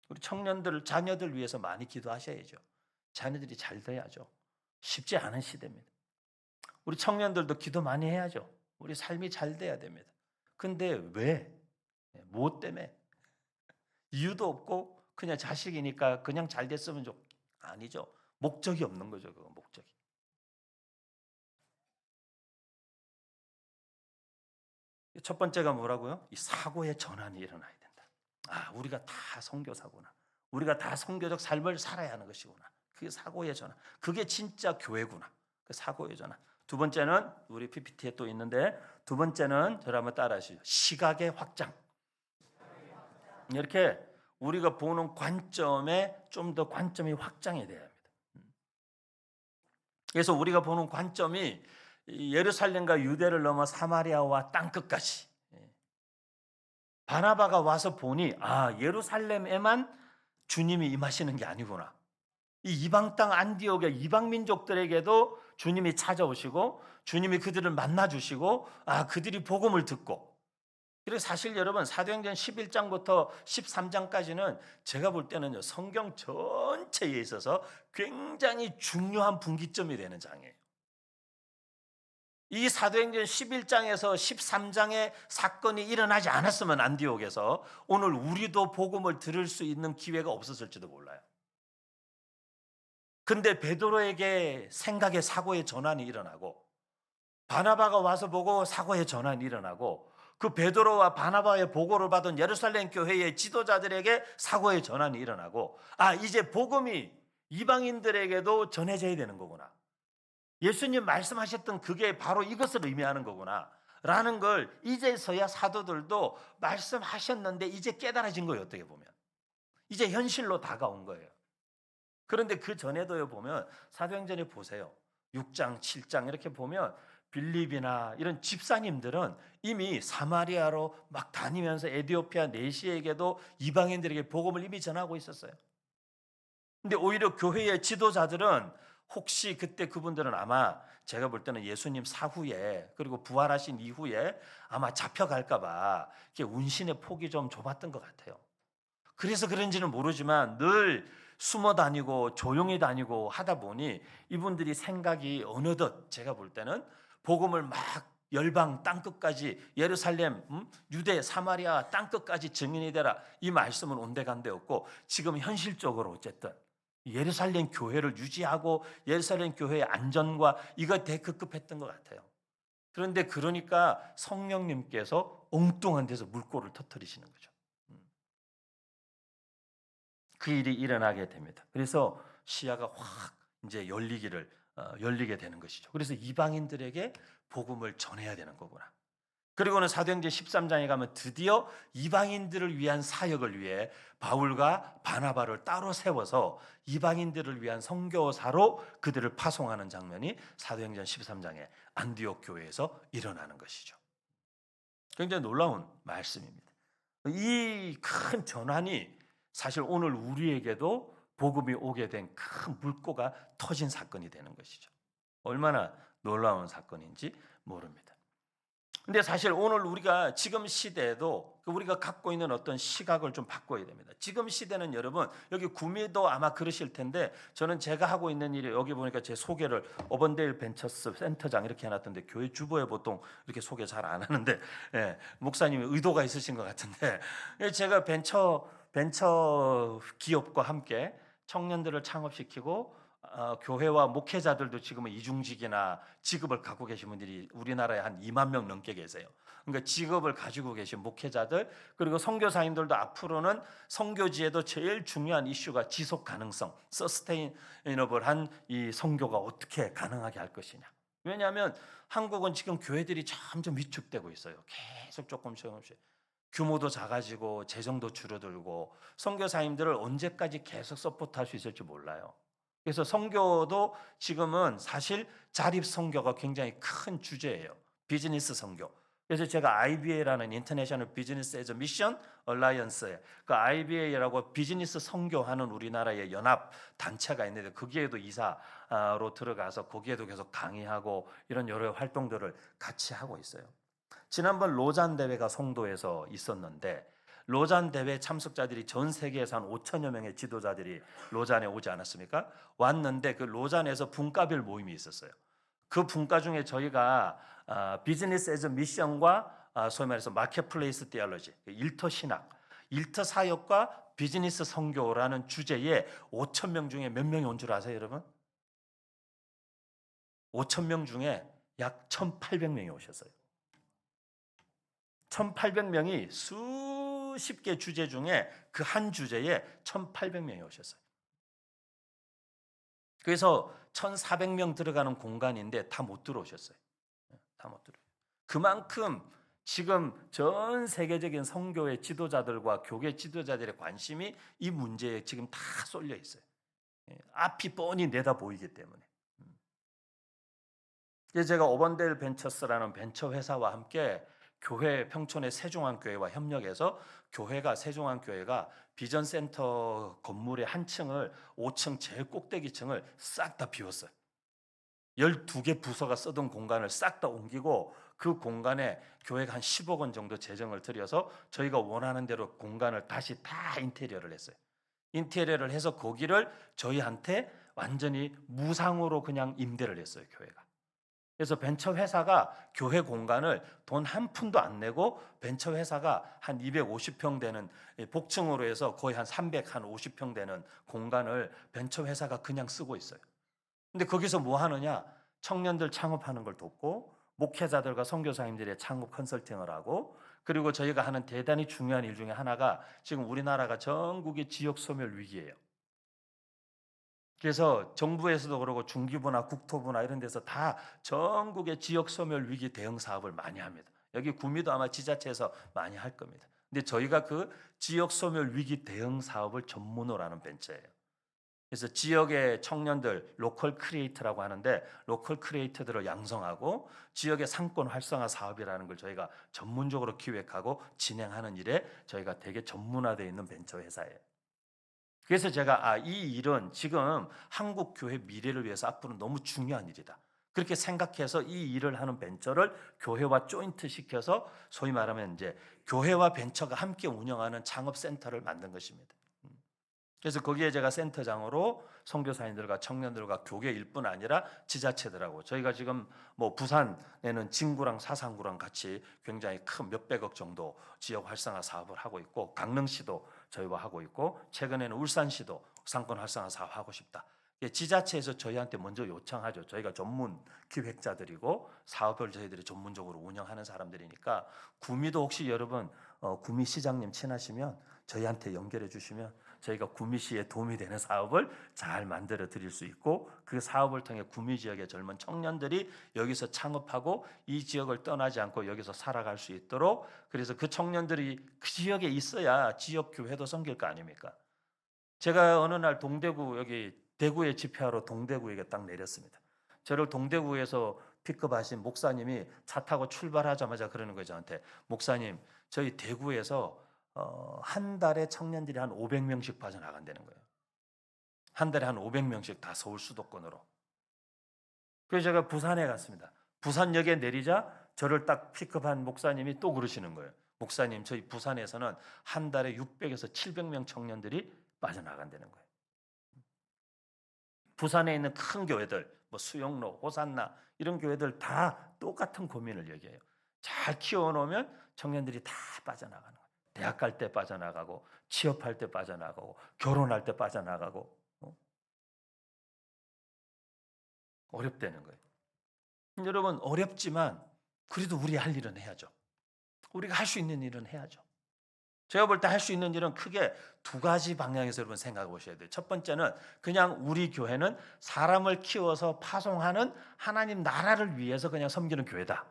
[SPEAKER 1] 우리 청년들, 자녀들 위해서 많이 기도하셔야죠. 자녀들이 잘 돼야죠. 쉽지 않은 시대입니다. 우리 청년들도 기도 많이 해야죠. 우리 삶이 잘 돼야 됩니다. 근데 왜? 뭐 때문에? 이유도 없고 그냥 자식이니까 그냥 잘 됐으면 아니죠. 목적이 없는 거죠. 그거 목적이. 첫 번째가 뭐라고요? 이 사고의 전환이 일어나야 된다. 아, 우리가 다 선교사구나. 우리가 다 선교적 삶을 살아야 하는 것이구나. 그게 사고의 전환. 그게 진짜 교회구나. 그 사고의 전환. 두 번째는 우리 PPT에 또 있는데, 두 번째는 저를 한번 따라하시죠. 시각의 확장. 이렇게 우리가 보는 관점에 좀 더 관점이 확장이 돼야 합니다. 그래서 우리가 보는 관점이 예루살렘과 유대를 넘어 사마리아와 땅끝까지, 바나바가 와서 보니, 아, 예루살렘에만 주님이 임하시는 게 아니구나. 이 이방 땅 안디옥의 이방 민족들에게도 주님이 찾아오시고, 주님이 그들을 만나 주시고, 아, 그들이 복음을 듣고. 그리고 사실 여러분, 사도행전 11장부터 13장까지는 제가 볼 때는요, 성경 전체에 있어서 굉장히 중요한 분기점이 되는 장이에요. 이 사도행전 11장에서 13장의 사건이 일어나지 않았으면 안디옥에서 오늘 우리도 복음을 들을 수 있는 기회가 없었을지도 몰라요. 근데 베드로에게 생각의 사고의 전환이 일어나고, 바나바가 와서 보고 사고의 전환이 일어나고, 그 베드로와 바나바의 보고를 받은 예루살렘 교회의 지도자들에게 사고의 전환이 일어나고, 아, 이제 복음이 이방인들에게도 전해져야 되는 거구나. 예수님 말씀하셨던 그게 바로 이것을 의미하는 거구나 라는 걸 이제서야 사도들도 말씀하셨는데 이제 깨달아진 거예요. 어떻게 보면 이제 현실로 다가온 거예요. 그런데 그 전에도요, 보면 사도행전에 보세요. 6장 7장 이렇게 보면 빌립이나 이런 집사님들은 이미 사마리아로 막 다니면서 에디오피아 내시에게도 이방인들에게 복음을 이미 전하고 있었어요. 근데 오히려 교회의 지도자들은 혹시 그때 그분들은 아마 제가 볼 때는 예수님 사후에 그리고 부활하신 이후에 아마 잡혀갈까 봐 이렇게 운신의 폭이 좀 좁았던 것 같아요. 그래서 그런지는 모르지만 늘 숨어 다니고 조용히 다니고 하다 보니 이분들이 생각이 어느덧 제가 볼 때는 복음을 막 열방 땅끝까지 예루살렘, 유대, 사마리아 땅끝까지 증인이 되라 이 말씀은 온데간데 없고 지금 현실적으로 어쨌든 예루살렘 교회를 유지하고 예루살렘 교회의 안전과 이거 대급급했던 것 같아요. 그런데 그러니까 성령님께서 엉뚱한 데서 물꼬를 터뜨리시는 거죠. 그 일이 일어나게 됩니다. 그래서 시야가 확 이제 열리게 되는 것이죠. 그래서 이방인들에게 복음을 전해야 되는 거구나. 그리고는 사도행전 13장에 가면 드디어 이방인들을 위한 사역을 위해 바울과 바나바를 따로 세워서 이방인들을 위한 선교사로 그들을 파송하는 장면이 사도행전 13장에 안디옥 교회에서 일어나는 것이죠. 굉장히 놀라운 말씀입니다. 이 큰 전환이 사실 오늘 우리에게도 복음이 오게 된 큰 물꼬가 터진 사건이 되는 것이죠. 얼마나 놀라운 사건인지 모릅니다. 근데 사실 오늘 우리가 지금 시대에도 우리가 갖고 있는 어떤 시각을 좀 바꿔야 됩니다. 지금 시대는 여러분 여기 구미도 아마 그러실 텐데 저는 제가 하고 있는 일이 여기 보니까 제 소개를 어번데일 벤처스 센터장 이렇게 해놨던데 교회 주보에 보통 이렇게 소개 잘 안 하는데 목사님이 의도가 있으신 것 같은데 제가 벤처 기업과 함께 청년들을 창업시키고 교회와 목회자들도 지금은 이중직이나 직업을 갖고 계신 분들이 우리나라에 한 2만 명 넘게 계세요. 그러니까 직업을 가지고 계신 목회자들 그리고 선교사님들도 앞으로는 선교지에도 제일 중요한 이슈가 지속 가능성, 서스테이너블한 이 선교가 어떻게 가능하게 할 것이냐. 왜냐하면 한국은 지금 교회들이 점점 위축되고 있어요. 계속 조금씩 규모도 작아지고 재정도 줄어들고 선교사님들을 언제까지 계속 서포트할 수 있을지 몰라요. 그래서 선교도 지금은 사실 자립 선교가 굉장히 큰 주제예요. 비즈니스 선교. 그래서 제가 IBA라는 인터내셔널 비즈니스 에저 미션 얼라이언스에 그 IBA라고 비즈니스 선교하는 우리나라의 연합 단체가 있는데 거기에도 이사로 들어가서 거기에도 계속 강의하고 이런 여러 활동들을 같이 하고 있어요. 지난번 로잔 대회가 송도에서 있었는데 로잔 대회 참석자들이 전 세계에서 한 5천여 명의 지도자들이 로잔에 오지 않았습니까? 왔는데 그 로잔에서 분과별 모임이 있었어요. 그 분과 중에 저희가 비즈니스 에즈 미션과 소위 말해서 마켓플레이스 디알러지, 일터 신학, 일터 사역과 비즈니스 선교라는 주제에 5천 명 중에 몇 명이 온 줄 아세요, 여러분? 5천 명 중에 약 1,800명이 오셨어요. 1,800명이 수십 개 주제 중에 그 한 주제에 1,800명이 오셨어요. 그래서 1,400명 들어가는 공간인데 다 못 들어오셨어요. 다 못 들어요. 그만큼 지금 전 세계적인 선교의 지도자들과 교계 지도자들의 관심이 이 문제에 지금 다 쏠려 있어요. 앞이 뻔히 내다 보이기 때문에. 그래서 제가 오번데일 벤처스라는 벤처 회사와 함께 교회 평촌의 세종안교회와 협력해서 세종안교회가 비전센터 건물의 한 층을 5층 제일 꼭대기층을 싹 다 비웠어요. 12개 부서가 쓰던 공간을 싹 다 옮기고 그 공간에 교회가 한 10억 원 정도 재정을 들여서 저희가 원하는 대로 공간을 다시 다 인테리어를 했어요. 인테리어를 해서 거기를 저희한테 완전히 무상으로 그냥 임대를 했어요, 교회가. 그래서 벤처 회사가 교회 공간을 돈 한 푼도 안 내고 벤처 회사가 한 250평 되는 복층으로 해서 거의 한 350평 되는 공간을 벤처 회사가 그냥 쓰고 있어요. 근데 거기서 뭐 하느냐? 청년들 창업하는 걸 돕고 목회자들과 선교사님들의 창업 컨설팅을 하고 그리고 저희가 하는 대단히 중요한 일 중에 하나가 지금 우리나라가 전국의 지역 소멸 위기예요. 그래서 정부에서도 그러고 중기부나 국토부나 이런 데서 다 전국의 지역 소멸 위기 대응 사업을 많이 합니다. 여기 구미도 아마 지자체에서 많이 할 겁니다. 근데 저희가 그 지역 소멸 위기 대응 사업을 전문으로 하는 벤처예요. 그래서 지역의 청년들, 로컬 크리에이터라고 하는데 로컬 크리에이터들을 양성하고 지역의 상권 활성화 사업이라는 걸 저희가 전문적으로 기획하고 진행하는 일에 저희가 되게 전문화되어 있는 벤처 회사예요. 그래서 제가 이 일은 지금 한국 교회 미래를 위해서 앞으로 너무 중요한 일이다. 그렇게 생각해서 이 일을 하는 벤처를 교회와 조인트 시켜서 소위 말하면 이제 교회와 벤처가 함께 운영하는 창업 센터를 만든 것입니다. 그래서 거기에 제가 센터장으로 선교사님들과 청년들과 교계일 뿐 아니라 지자체들하고 저희가 지금 뭐 부산에는 진구랑 사상구랑 같이 굉장히 큰 몇백억 정도 지역 활성화 사업을 하고 있고 강릉시도 저희와 하고 있고 최근에는 울산시도 상권 활성화 사업 하고 싶다. 지자체에서 저희한테 먼저 요청하죠. 저희가 전문 기획자들이고 사업을 저희들이 전문적으로 운영하는 사람들이니까 구미도 혹시 여러분 구미 시장님 친하시면 저희한테 연결해 주시면 저희가 구미시에 도움이 되는 사업을 잘 만들어 드릴 수 있고 그 사업을 통해 구미 지역의 젊은 청년들이 여기서 창업하고 이 지역을 떠나지 않고 여기서 살아갈 수 있도록 그래서 그 청년들이 그 지역에 있어야 지역 교회도 섬길 거 아닙니까? 제가 어느 날 동대구 여기 대구에 집회하러 동대구에 딱 내렸습니다. 저를 동대구에서 픽업하신 목사님이 차 타고 출발하자마자 그러는 거예요 저한테. 목사님 저희 대구에서 한 달에 청년들이 한 500명씩 빠져나간다는 거예요. 한 달에 한 500명씩 다 서울 수도권으로. 그래서 제가 부산에 갔습니다. 부산역에 내리자 저를 딱 픽업한 목사님이 또 그러시는 거예요. 목사님 저희 부산에서는 한 달에 600에서 700명 청년들이 빠져나간다는 거예요. 부산에 있는 큰 교회들, 뭐 수영로, 호산나 이런 교회들 다 똑같은 고민을 얘기해요. 잘 키워놓으면 청년들이 다 빠져나가는 거예요. 대학 갈 때 빠져나가고, 취업할 때 빠져나가고, 결혼할 때 빠져나가고, 어렵다는 거예요. 여러분 어렵지만 그래도 우리 할 일은 해야죠. 우리가 할 수 있는 일은 해야죠. 제가 볼 때 할 수 있는 일은 크게 두 가지 방향에서 여러분 생각해 보셔야 돼요. 첫 번째는 그냥 우리 교회는 사람을 키워서 파송하는 하나님 나라를 위해서 그냥 섬기는 교회다.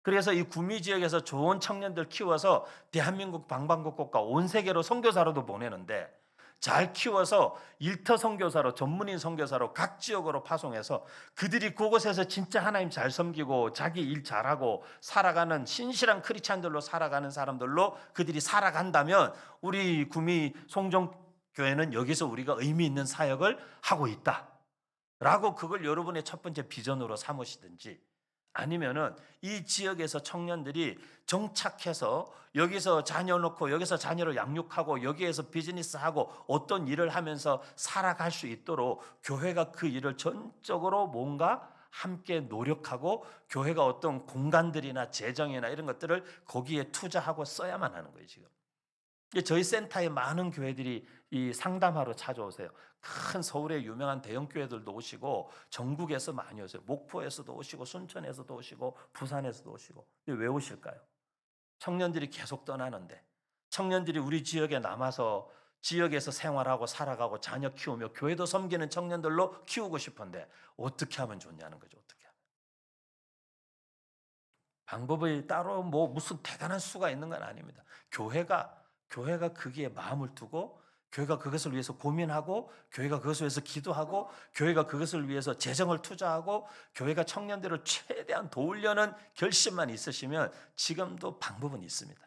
[SPEAKER 1] 그래서 이 구미 지역에서 좋은 청년들 키워서 대한민국 방방곡곡과 온 세계로 선교사로도 보내는데 잘 키워서 일터 선교사로 전문인 선교사로 각 지역으로 파송해서 그들이 그곳에서 진짜 하나님 잘 섬기고 자기 일 잘하고 살아가는 신실한 크리스찬들로 살아가는 사람들로 그들이 살아간다면 우리 구미 송정교회는 여기서 우리가 의미 있는 사역을 하고 있다라고 그걸 여러분의 첫 번째 비전으로 삼으시든지 아니면은 이 지역에서 청년들이 정착해서 여기서 자녀 놓고 여기서 자녀를 양육하고 여기에서 비즈니스하고 어떤 일을 하면서 살아갈 수 있도록 교회가 그 일을 전적으로 뭔가 함께 노력하고 교회가 어떤 공간들이나 재정이나 이런 것들을 거기에 투자하고 써야만 하는 거예요 지금. 저희 센터에 많은 교회들이 이 상담하러 찾아오세요. 큰 서울의 유명한 대형 교회들도 오시고 전국에서 많이 오세요. 목포에서도 오시고 순천에서도 오시고 부산에서도 오시고. 왜 오실까요? 청년들이 계속 떠나는데 청년들이 우리 지역에 남아서 지역에서 생활하고 살아가고 자녀 키우며 교회도 섬기는 청년들로 키우고 싶은데 어떻게 하면 좋냐는 거죠. 어떻게 하면. 방법이 따로 뭐 무슨 대단한 수가 있는 건 아닙니다. 교회가 거기에 마음을 두고 교회가 그것을 위해서 고민하고 교회가 그것을 위해서 기도하고 교회가 그것을 위해서 재정을 투자하고 교회가 청년들을 최대한 도우려는 결심만 있으시면 지금도 방법은 있습니다.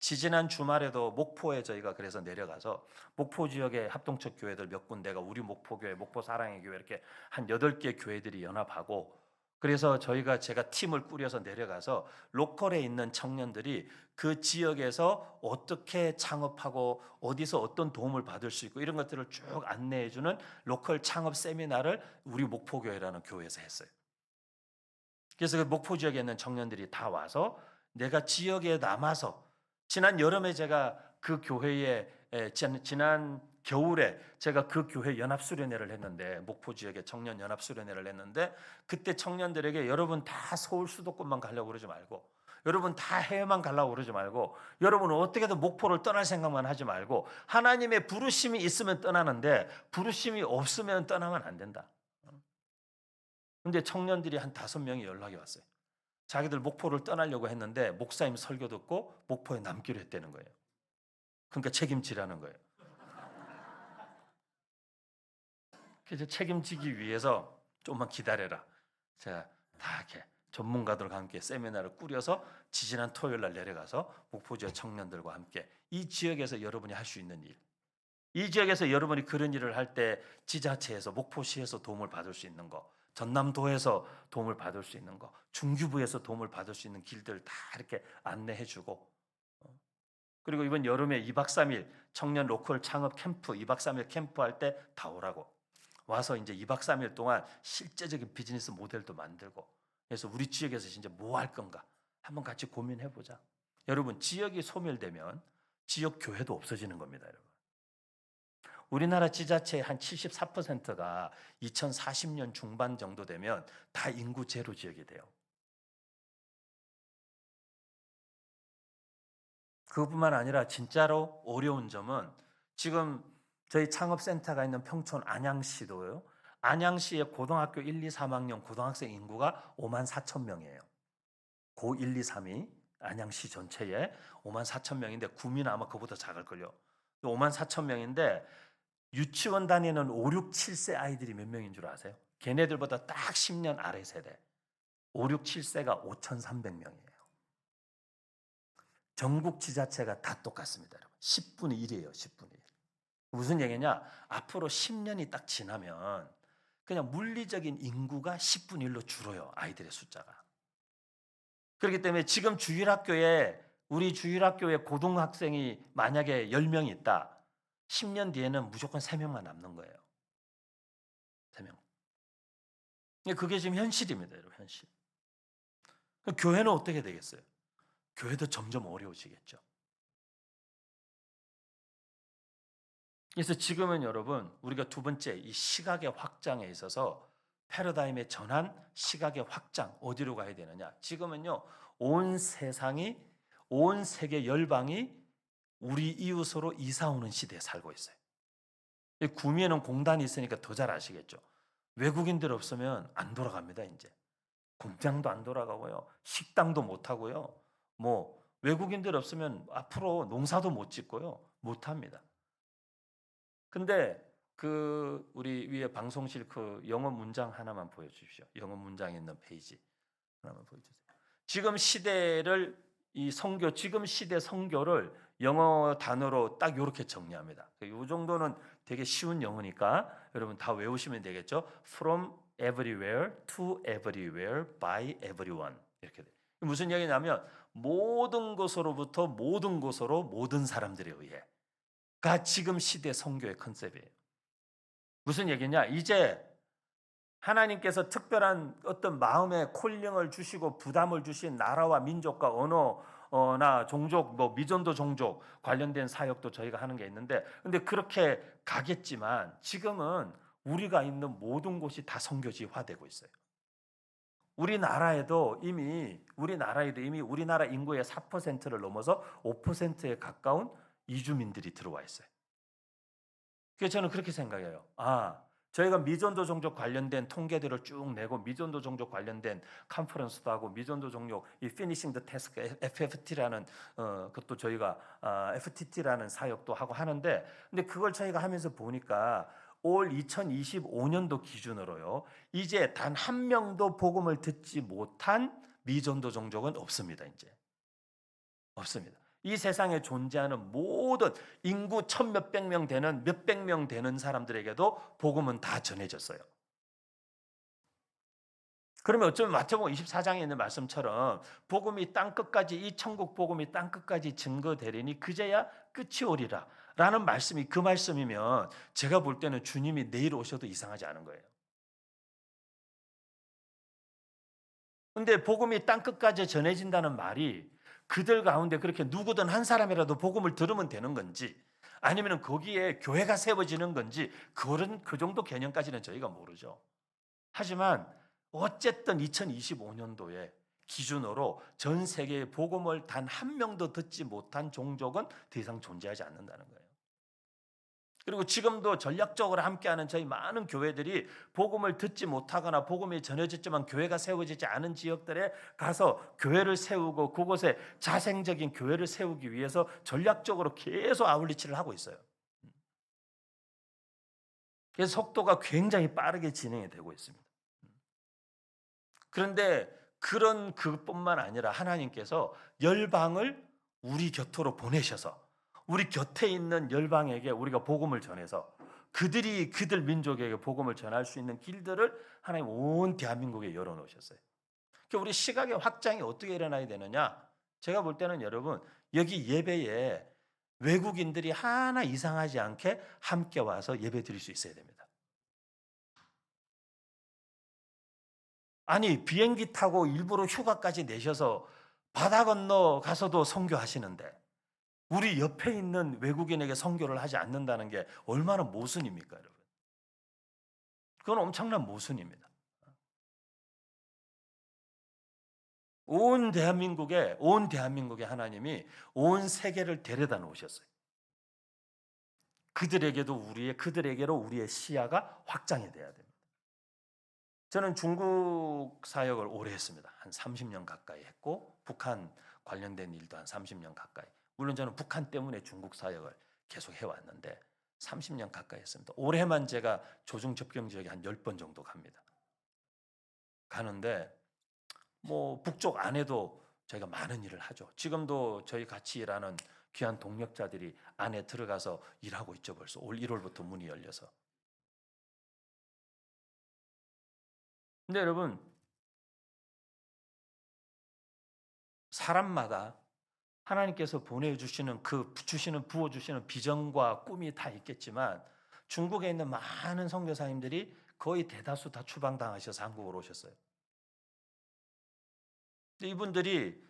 [SPEAKER 1] 지지난 주말에도 목포에 저희가 그래서 내려가서 목포 지역의 합동적 교회들 몇 군데가 우리 목포교회, 목포사랑의 교회 이렇게 한 8개 교회들이 연합하고 그래서 제가 팀을 꾸려서 내려가서 로컬에 있는 청년들이 그 지역에서 어떻게 창업하고 어디서 어떤 도움을 받을 수 있고 이런 것들을 쭉 안내해 주는 로컬 창업 세미나를 우리 목포교회라는 교회에서 했어요. 그래서 그 목포 지역에 있는 청년들이 다 와서 내가 지역에 남아서 지난 여름에 제가 그 교회에 지난 겨울에 제가 그 교회 연합수련회를 했는데 목포 지역에 청년 연합수련회를 했는데 그때 청년들에게 여러분 다 서울 수도권만 가려고 그러지 말고 여러분 다 해외만 가려고 그러지 말고 여러분은 어떻게든 목포를 떠날 생각만 하지 말고 하나님의 부르심이 있으면 떠나는데 부르심이 없으면 떠나면 안 된다. 근데 청년들이 한 5명이 연락이 왔어요. 자기들 목포를 떠나려고 했는데 목사님 설교 듣고 목포에 남기로 했다는 거예요. 그러니까 책임지라는 거예요. 그래서 책임지기 위해서 좀만 기다려라. 제가 다 이렇게 전문가들과 함께 세미나를 꾸려서 지지난 토요일 날 내려가서 목포 지역 청년들과 함께 이 지역에서 여러분이 할 수 있는 일, 이 지역에서 여러분이 그런 일을 할 때 지자체에서 목포시에서 도움을 받을 수 있는 거, 전남도에서 도움을 받을 수 있는 거, 중규부에서 도움을 받을 수 있는 길들을 다 이렇게 안내해주고, 그리고 이번 여름에 2박 3일 청년 로컬 창업 캠프 2박 3일 캠프 할 때 다 오라고 와서 이제 2박 3일 동안 실제적인 비즈니스 모델도 만들고, 그래서 우리 지역에서 진짜 뭐 할 건가 한번 같이 고민해 보자. 여러분, 지역이 소멸되면 지역 교회도 없어지는 겁니다, 여러분. 우리나라 지자체의 한 74%가 2040년 중반 정도 되면 다 인구 제로 지역이 돼요. 그것뿐만 아니라 진짜로 어려운 점은 지금 저희 창업센터가 있는 평촌 안양시도요. 안양시의 고등학교 1, 2, 3학년 고등학생 인구가 5만 4천 명이에요. 고 1, 2, 3이 안양시 전체에 5만 4천 명인데 구미는 아마 그보다 작을걸요. 5만 4천 명인데 유치원 다니는 5, 6, 7세 아이들이 몇 명인 줄 아세요? 걔네들보다 딱 10년 아래 세대 5, 6, 7세가 5,300명이에요. 전국 지자체가 다 똑같습니다. 여러분. 10분의 1이에요. 10분의 1. 무슨 얘기냐? 앞으로 10년이 딱 지나면 그냥 물리적인 인구가 10분의 1로 줄어요. 아이들의 숫자가. 그렇기 때문에 지금 우리 주일학교에 고등학생이 만약에 10명이 있다. 10년 뒤에는 무조건 3명만 남는 거예요. 3명. 그게 지금 현실입니다. 여러분, 현실. 교회는 어떻게 되겠어요? 교회도 점점 어려워지겠죠. 그래서 지금은 여러분, 우리가 두 번째 이 시각의 확장에 있어서 패러다임의 전환, 시각의 확장 어디로 가야 되느냐? 지금은요, 온 세계 열방이 우리 이웃으로 이사 오는 시대에 살고 있어요. 구미에는 공단이 있으니까 더 잘 아시겠죠. 외국인들 없으면 안 돌아갑니다. 이제 공장도 안 돌아가고요, 식당도 못 하고요. 뭐 외국인들 없으면 앞으로 농사도 못 짓고요, 못 합니다. 근데 그 우리 위에 방송실 그 영어 문장 하나만 보여주십시오. 영어 문장에 있는 페이지 하나만 보여주세요. 지금 시대 성교를 영어 단어로 딱 이렇게 정리합니다. 이 정도는 되게 쉬운 영어니까 여러분 다 외우시면 되겠죠. From everywhere to everywhere by everyone 이렇게 돼요. 무슨 얘기냐면 모든 곳으로부터 모든 곳으로 모든 사람들에 의해가 지금 시대 성교의 컨셉이에요. 무슨 얘기냐? 이제 하나님께서 특별한 어떤 마음의 콜링을 주시고 부담을 주신 나라와 민족과 언어나 종족, 뭐 미전도 종족 관련된 사역도 저희가 하는 게 있는데, 근데 그렇게 가겠지만 지금은 우리가 있는 모든 곳이 다 선교지화되고 있어요. 우리나라에도 이미 우리나라 인구의 4%를 넘어서 5%에 가까운 이주민들이 들어와 있어요. 그래서 저는 그렇게 생각해요. 저희가 미전도 종족 관련된 통계들을 쭉 내고 미전도 종족 관련된 컨퍼런스도 하고 미전도 종족 이 Finishing the Task FFT라는 그것도 저희가 FTT라는 사역도 하고 하는데, 근데 그걸 저희가 하면서 보니까 올 2025년도 기준으로요, 이제 단 한 명도 복음을 듣지 못한 미전도 종족은 없습니다. 이제 없습니다. 이 세상에 존재하는 모든 인구 천몇백 명 되는 몇백 명 되는 사람들에게도 복음은 다 전해졌어요. 그러면 어쩌면 마태복음 24장에 있는 말씀처럼 복음이 땅끝까지, 이 천국 복음이 땅끝까지 증거되리니 그제야 끝이 오리라 라는 말씀이 그 말씀이면 제가 볼 때는 주님이 내일 오셔도 이상하지 않은 거예요. 근데 복음이 땅끝까지 전해진다는 말이 그들 가운데 그렇게 누구든 한 사람이라도 복음을 들으면 되는 건지, 아니면 거기에 교회가 세워지는 건지, 그런 그 정도 개념까지는 저희가 모르죠. 하지만 어쨌든 2025년도에 기준으로 전 세계의 복음을 단 한 명도 듣지 못한 종족은 더 이상 존재하지 않는다는 거예요. 그리고 지금도 전략적으로 함께하는 저희 많은 교회들이 복음을 듣지 못하거나 복음이 전해졌지만 교회가 세워지지 않은 지역들에 가서 교회를 세우고 그곳에 자생적인 교회를 세우기 위해서 전략적으로 계속 아울리치를 하고 있어요. 그래서 속도가 굉장히 빠르게 진행이 되고 있습니다. 그런데 그런 그뿐만 아니라 하나님께서 열방을 우리 곁으로 보내셔서 우리 곁에 있는 열방에게 우리가 복음을 전해서 그들이 그들 민족에게 복음을 전할 수 있는 길들을 하나님 온 대한민국에 열어놓으셨어요. 그러니까 우리 시각의 확장이 어떻게 일어나야 되느냐? 제가 볼 때는 여러분 여기 예배에 외국인들이 하나 이상하지 않게 함께 와서 예배 드릴 수 있어야 됩니다. 아니 비행기 타고 일부러 휴가까지 내셔서 바다 건너 가서도 선교하시는데 우리 옆에 있는 외국인에게 선교를 하지 않는다는 게 얼마나 모순입니까, 여러분? 그건 엄청난 모순입니다. 온 대한민국에 하나님이 온 세계를 데려다 놓으셨어요. 그들에게로 우리의 시야가 확장이 돼야 됩니다. 저는 중국 사역을 오래 했습니다. 한 30년 가까이 했고 북한 관련된 일도 한 30년 가까이. 물론 저는 북한 때문에 중국 사역을 계속 해왔는데 30년 가까이 했습니다. 올해만 제가 조중 접경 지역에 한 10번 정도 갑니다. 가는데 뭐 북쪽 안에도 저희가 많은 일을 하죠. 지금도 저희 같이 일하는 귀한 동력자들이 안에 들어가서 일하고 있죠. 벌써 올 1월부터 문이 열려서. 근데 여러분 사람마다 하나님께서 보내주시는 부어주시는 비전과 꿈이 다 있겠지만 중국에 있는 많은 선교사님들이 거의 대다수 다 추방당하셔서 한국으로 오셨어요. 근데 이분들이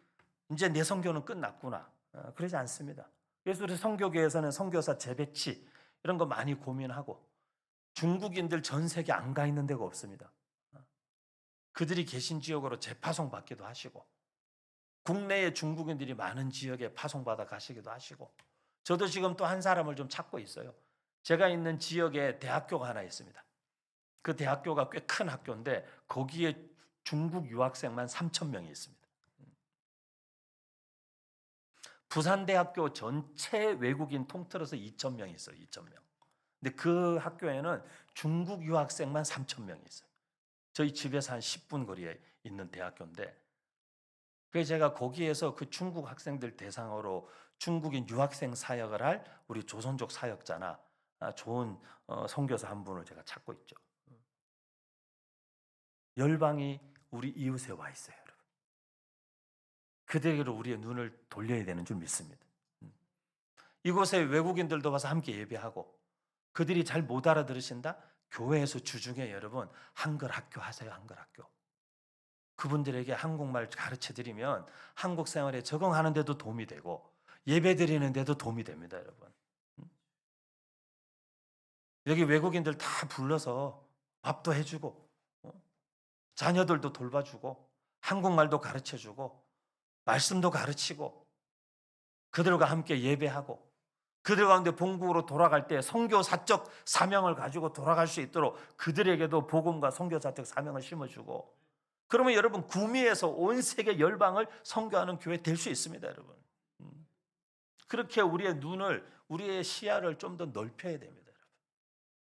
[SPEAKER 1] 이제 내 선교는 끝났구나. 그러지 않습니다. 그래서 우리 선교계에서는 선교사 재배치 이런 거 많이 고민하고 중국인들 전 세계 안 가 있는 데가 없습니다. 그들이 계신 지역으로 재파송 받기도 하시고 국내에 중국인들이 많은 지역에 파송받아 가시기도 하시고 저도 지금 또 한 사람을 좀 찾고 있어요. 제가 있는 지역에 대학교가 하나 있습니다. 그 대학교가 꽤 큰 학교인데 거기에 중국 유학생만 3,000명이 있습니다. 부산대학교 전체 외국인 통틀어서 2,000명이 있어요. 2,000명. 근데 그 학교에는 중국 유학생만 3,000명이 있어요. 저희 집에서 한 10분 거리에 있는 대학교인데 그래서 제가 거기에서 그 중국 학생들 대상으로 중국인 유학생 사역을 할 우리 조선족 사역자나 좋은 선교사 한 분을 제가 찾고 있죠. 열방이 우리 이웃에 와 있어요, 여러분. 그대로 우리의 눈을 돌려야 되는 줄 믿습니다. 이곳에 외국인들도 와서 함께 예배하고 그들이 잘 못 알아들으신다? 교회에서 주중에 여러분 한글 학교 하세요, 한글 학교. 그분들에게 한국말 가르쳐 드리면 한국 생활에 적응하는 데도 도움이 되고 예배 드리는 데도 도움이 됩니다, 여러분. 여기 외국인들 다 불러서 밥도 해주고 자녀들도 돌봐주고 한국말도 가르쳐주고 말씀도 가르치고 그들과 함께 예배하고 그들 가운데 본국으로 돌아갈 때 선교사적 사명을 가지고 돌아갈 수 있도록 그들에게도 복음과 선교사적 사명을 심어주고 그러면 여러분 구미에서 온 세계 열방을 선교하는 교회 될 수 있습니다, 여러분. 그렇게 우리의 시야를 좀 더 넓혀야 됩니다, 여러분.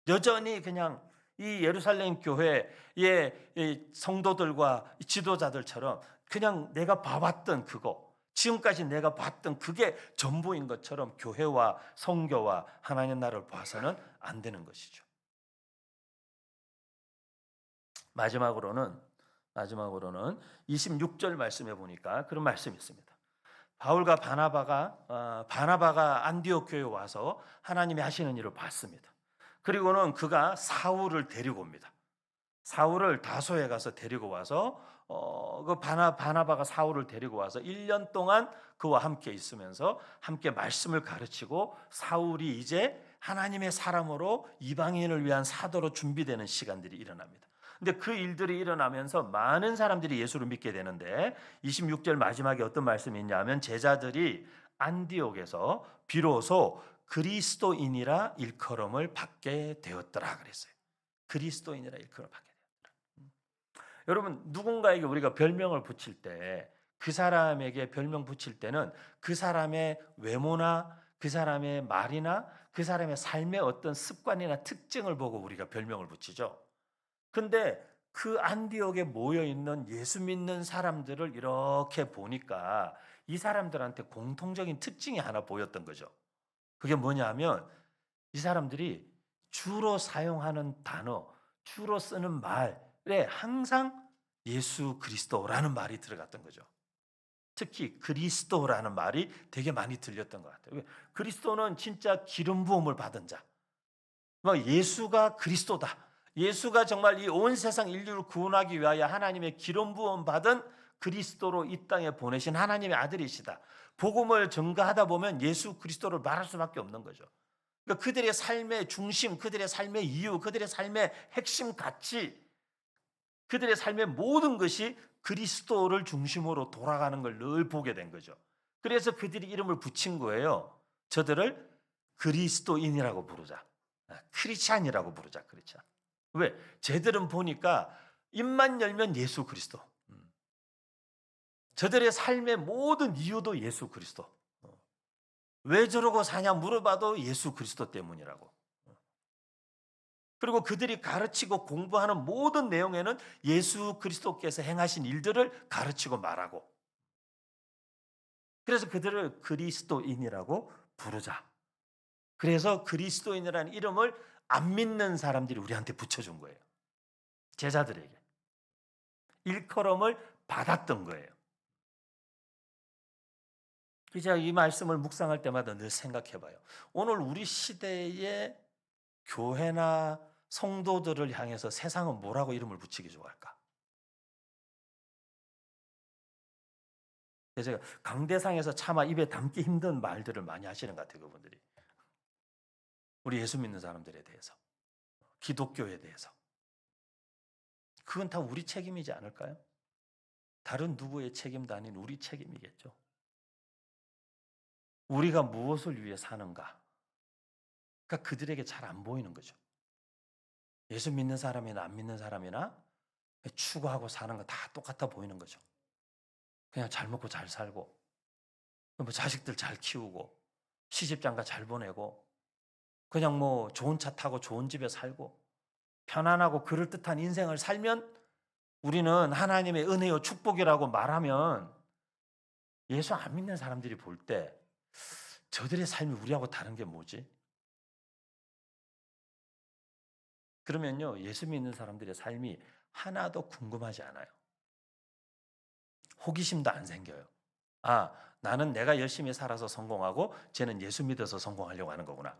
[SPEAKER 1] 여전히 그냥 이 예루살렘 교회의 성도들과 지도자들처럼 그냥 내가 봐왔던 그거, 지금까지 내가 봤던 그게 전부인 것처럼 교회와 선교와 하나님 나라를 봐서는 안 되는 것이죠. 마지막으로는 26절 말씀해 보니까 그런 말씀이 있습니다. 바울과 바나바가 안디옥 교회에 와서 하나님이 하시는 일을 봤습니다. 그리고는 그가 사울을 데리고 옵니다. 사울을 다소에 가서 데리고 와서 그 바나바가 사울을 데리고 와서 1년 동안 그와 함께 있으면서 함께 말씀을 가르치고 사울이 이제 하나님의 사람으로 이방인을 위한 사도로 준비되는 시간들이 일어납니다. 근데 그 일들이 일어나면서 많은 사람들이 예수를 믿게 되는데 26절 마지막에 어떤 말씀이 있냐면 제자들이 안디옥에서 비로소 그리스도인이라 일컬음을 받게 되었더라 그랬어요. 그리스도인이라 일컬음을 받게 되었더라. 여러분 누군가에게 우리가 별명을 붙일 때 그 사람에게 별명 붙일 때는 그 사람의 외모나 그 사람의 말이나 그 사람의 삶의 어떤 습관이나 특징을 보고 우리가 별명을 붙이죠. 근데 그 안디옥에 모여 있는 예수 믿는 사람들을 이렇게 보니까 이 사람들한테 공통적인 특징이 하나 보였던 거죠. 그게 뭐냐면 이 사람들이 주로 사용하는 단어, 주로 쓰는 말에 항상 예수 그리스도라는 말이 들어갔던 거죠. 특히 그리스도라는 말이 되게 많이 들렸던 것 같아요. 그리스도는 진짜 기름 부음을 받은 자. 예수가 그리스도다. 예수가 정말 이 온 세상 인류를 구원하기 위하여 하나님의 기름 부음 받은 그리스도로 이 땅에 보내신 하나님의 아들이시다. 복음을 전가하다 보면 예수 그리스도를 말할 수밖에 없는 거죠. 그러니까 그들의 삶의 중심, 그들의 삶의 이유, 그들의 삶의 핵심 가치, 그들의 삶의 모든 것이 그리스도를 중심으로 돌아가는 걸 늘 보게 된 거죠. 그래서 그들이 이름을 붙인 거예요. 저들을 그리스도인이라고 부르자. 크리스찬이라고 부르자. 크리스찬. 왜? 쟤들은 보니까 입만 열면 예수 그리스도. 저들의 삶의 모든 이유도 예수 그리스도. 왜 저러고 사냐 물어봐도 예수 그리스도 때문이라고. 그리고 그들이 가르치고 공부하는 모든 내용에는 예수 그리스도께서 행하신 일들을 가르치고 말하고. 그래서 그들을 그리스도인이라고 부르자. 그래서 그리스도인이라는 이름을 안 믿는 사람들이 우리한테 붙여준 거예요. 제자들에게. 일컬음을 받았던 거예요. 제가 이 말씀을 묵상할 때마다 늘 생각해 봐요. 오늘 우리 시대의 교회나 성도들을 향해서 세상은 뭐라고 이름을 붙이기 좋아할까? 제가 강대상에서 차마 입에 담기 힘든 말들을 많이 하시는 것 같아요, 그분들이. 우리 예수 믿는 사람들에 대해서, 기독교에 대해서. 그건 다 우리 책임이지 않을까요? 다른 누구의 책임도 아닌 우리 책임이겠죠. 우리가 무엇을 위해 사는가? 그러니까 그들에게 잘 안 보이는 거죠. 예수 믿는 사람이나 안 믿는 사람이나 추구하고 사는 거 다 똑같아 보이는 거죠. 그냥 잘 먹고 잘 살고, 뭐 자식들 잘 키우고, 시집장가 잘 보내고, 그냥 뭐 좋은 차 타고 좋은 집에 살고, 편안하고 그럴듯한 인생을 살면 우리는 하나님의 은혜요 축복이라고 말하면 예수 안 믿는 사람들이 볼 때 저들의 삶이 우리하고 다른 게 뭐지? 그러면요, 예수 믿는 사람들의 삶이 하나도 궁금하지 않아요. 호기심도 안 생겨요. 아, 나는 내가 열심히 살아서 성공하고 쟤는 예수 믿어서 성공하려고 하는 거구나.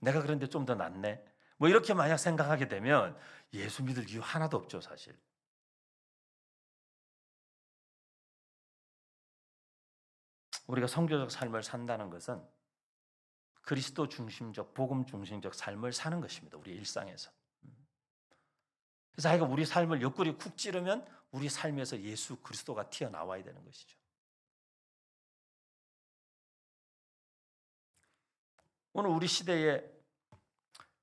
[SPEAKER 1] 내가 그런데 좀 더 낫네. 뭐 이렇게 만약 생각하게 되면 예수 믿을 이유 하나도 없죠, 사실. 우리가 선교적 삶을 산다는 것은 그리스도 중심적, 복음 중심적 삶을 사는 것입니다. 우리 일상에서. 그래서 하여간 우리 삶을 옆구리 쿡 찌르면 우리 삶에서 예수 그리스도가 튀어나와야 되는 것이죠. 오늘 우리 시대에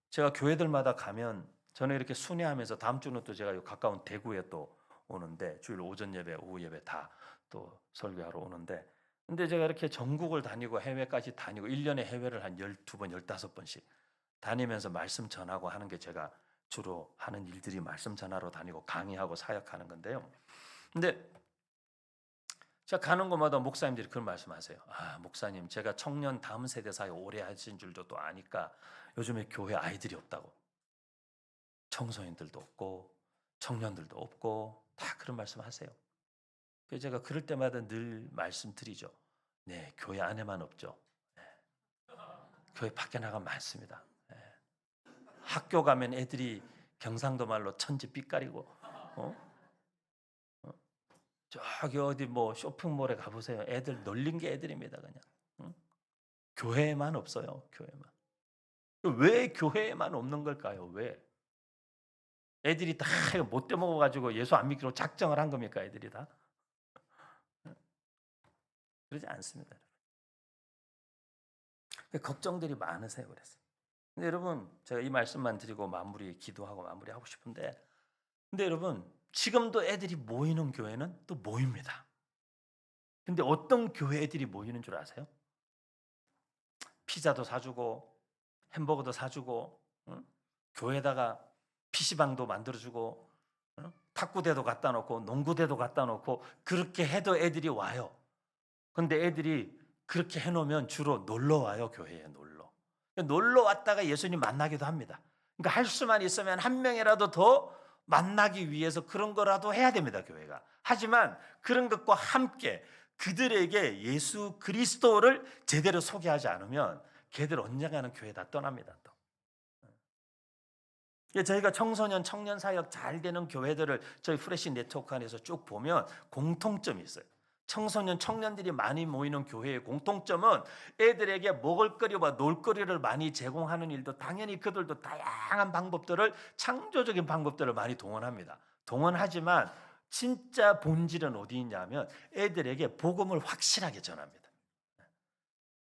[SPEAKER 1] 제가 교회들마다 가면 저는 이렇게 순회하면서 다음 주는 또 제가 가까운 대구에 또 오는데 주일 오전 예배, 오후 예배 다 또 설교하러 오는데 근데 제가 이렇게 전국을 다니고 해외까지 다니고 1년에 해외를 한 12번, 15번씩 다니면서 말씀 전하고 하는 게 제가 주로 하는 일들이 말씀 전하러 다니고 강의하고 사역하는 건데요. 근데 제가 가는 곳마다 목사님들이 그런 말씀하세요. 아, 목사님, 제가 청년 다음 세대 사회 오래 하신 줄도 또 아니까 요즘에 교회 아이들이 없다고. 청소년들도 없고 청년들도 없고 다 그런 말씀하세요. 그래서 제가 그럴 때마다 늘 말씀드리죠. 네, 교회 안에만 없죠. 네. 교회 밖에 나가면 많습니다. 네. 학교 가면 애들이 경상도 말로 천지 삐까리고 저기 어디 뭐 쇼핑몰에 가보세요. 애들 놀린 게 애들입니다. 그냥. 응? 교회에만 없어요. 교회만. 왜 교회에만 없는 걸까요? 왜? 애들이 다 못돼 먹어가지고 예수 안 믿기로 작정을 한 겁니까? 애들이 다? 그러지 않습니다. 걱정들이 많으세요. 그래서. 근데 여러분, 제가 이 말씀만 드리고 기도하고 마무리하고 싶은데, 근데 여러분, 지금도 애들이 모이는 교회는 또 모입니다. 근데 어떤 교회 애들이 모이는 줄 아세요? 피자도 사주고 햄버거도 사주고, 응? 교회에다가 PC방도 만들어주고, 응? 탁구대도 갖다 놓고 농구대도 갖다 놓고 그렇게 해도 애들이 와요. 근데 애들이 그렇게 해놓으면 주로 놀러 와요. 교회에 놀러 왔다가 예수님 만나기도 합니다. 그러니까 할 수만 있으면 한 명이라도 더 만나기 위해서 그런 거라도 해야 됩니다. 교회가. 하지만 그런 것과 함께 그들에게 예수 그리스도를 제대로 소개하지 않으면 걔들 언젠가는 교회 다 떠납니다. 또. 저희가 청소년 청년 사역 잘 되는 교회들을 저희 프레시 네트워크 안에서 쭉 보면 공통점이 있어요. 청소년 청년들이 많이 모이는 교회의 공통점은 애들에게 먹을거리와 놀거리를 많이 제공하는 일도 당연히 그들도 다양한 방법들을, 창조적인 방법들을 많이 동원합니다. 동원하지만 진짜 본질은 어디 있냐면 애들에게 복음을 확실하게 전합니다.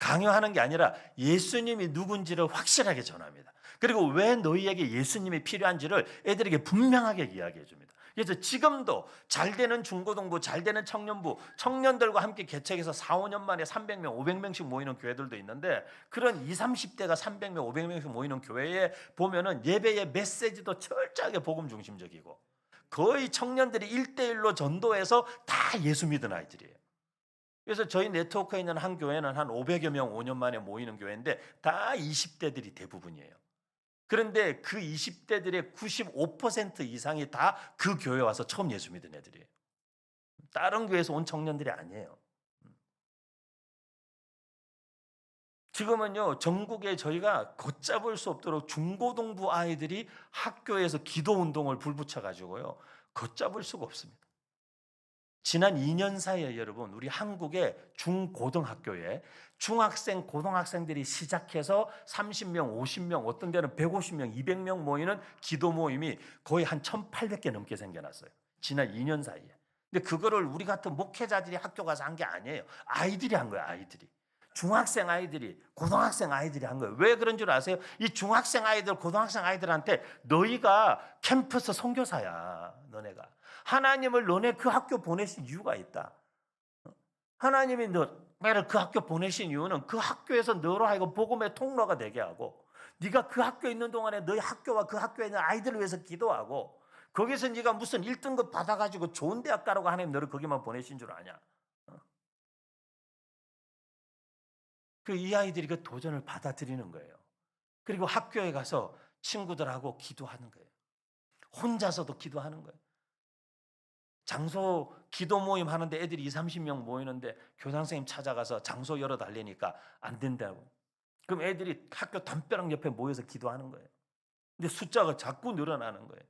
[SPEAKER 1] 강요하는 게 아니라 예수님이 누군지를 확실하게 전합니다. 그리고 왜 너희에게 예수님이 필요한지를 애들에게 분명하게 이야기해 줍니다. 그래서 지금도 잘 되는 중고등부, 잘 되는 청년부, 청년들과 함께 개척해서 4, 5년 만에 300명, 500명씩 모이는 교회들도 있는데, 그런 20, 30대가 300명, 500명씩 모이는 교회에 보면은 예배의 메시지도 철저하게 복음 중심적이고 거의 청년들이 1대1로 전도해서 다 예수 믿은 아이들이에요. 그래서 저희 네트워크에 있는 한 교회는 한 500여 명 5년 만에 모이는 교회인데 다 20대들이 대부분이에요. 그런데 그 20대들의 95% 이상이 다 그 교회에 와서 처음 예수 믿은 애들이에요. 다른 교회에서 온 청년들이 아니에요. 지금은요, 전국에 저희가 걷잡을 수 없도록 중고등부 아이들이 학교에서 기도 운동을 불붙여 가지고요, 걷잡을 수가 없습니다. 지난 2년 사이에 여러분, 우리 한국의 중고등학교에 중학생, 고등학생들이 시작해서 30명, 50명, 어떤 데는 150명, 200명 모이는 기도 모임이 거의 한 1,800개 넘게 생겨났어요. 지난 2년 사이에. 근데 그거를 우리 같은 목회자들이 학교 가서 한 게 아니에요. 아이들이 한 거예요, 아이들이. 중학생 아이들이, 고등학생 아이들이 한 거예요. 왜 그런 줄 아세요? 이 중학생 아이들, 고등학생 아이들한테 너희가 캠퍼스 선교사야, 너네가. 하나님을 너네 그 학교 보내신 이유가 있다. 하나님이 너를 그 학교 보내신 이유는 그 학교에서 너로 하여금 복음의 통로가 되게 하고, 네가 그 학교에 있는 동안에 너희 학교와 그 학교에 있는 아이들을 위해서 기도하고, 거기서 네가 무슨 1등급 받아가지고 좋은 대학 가라고 하나님 너를 거기만 보내신 줄 아냐. 이 아이들이 그 도전을 받아들이는 거예요. 그리고 학교에 가서 친구들하고 기도하는 거예요. 혼자서도 기도하는 거예요. 장소 기도 모임 하는데 애들이 20, 30명 모이는데 교장 선생님 찾아가서 장소 열어 달래니까 안 된다고. 그럼 애들이 학교 담벼락 옆에 모여서 기도하는 거예요. 근데 숫자가 자꾸 늘어나는 거예요.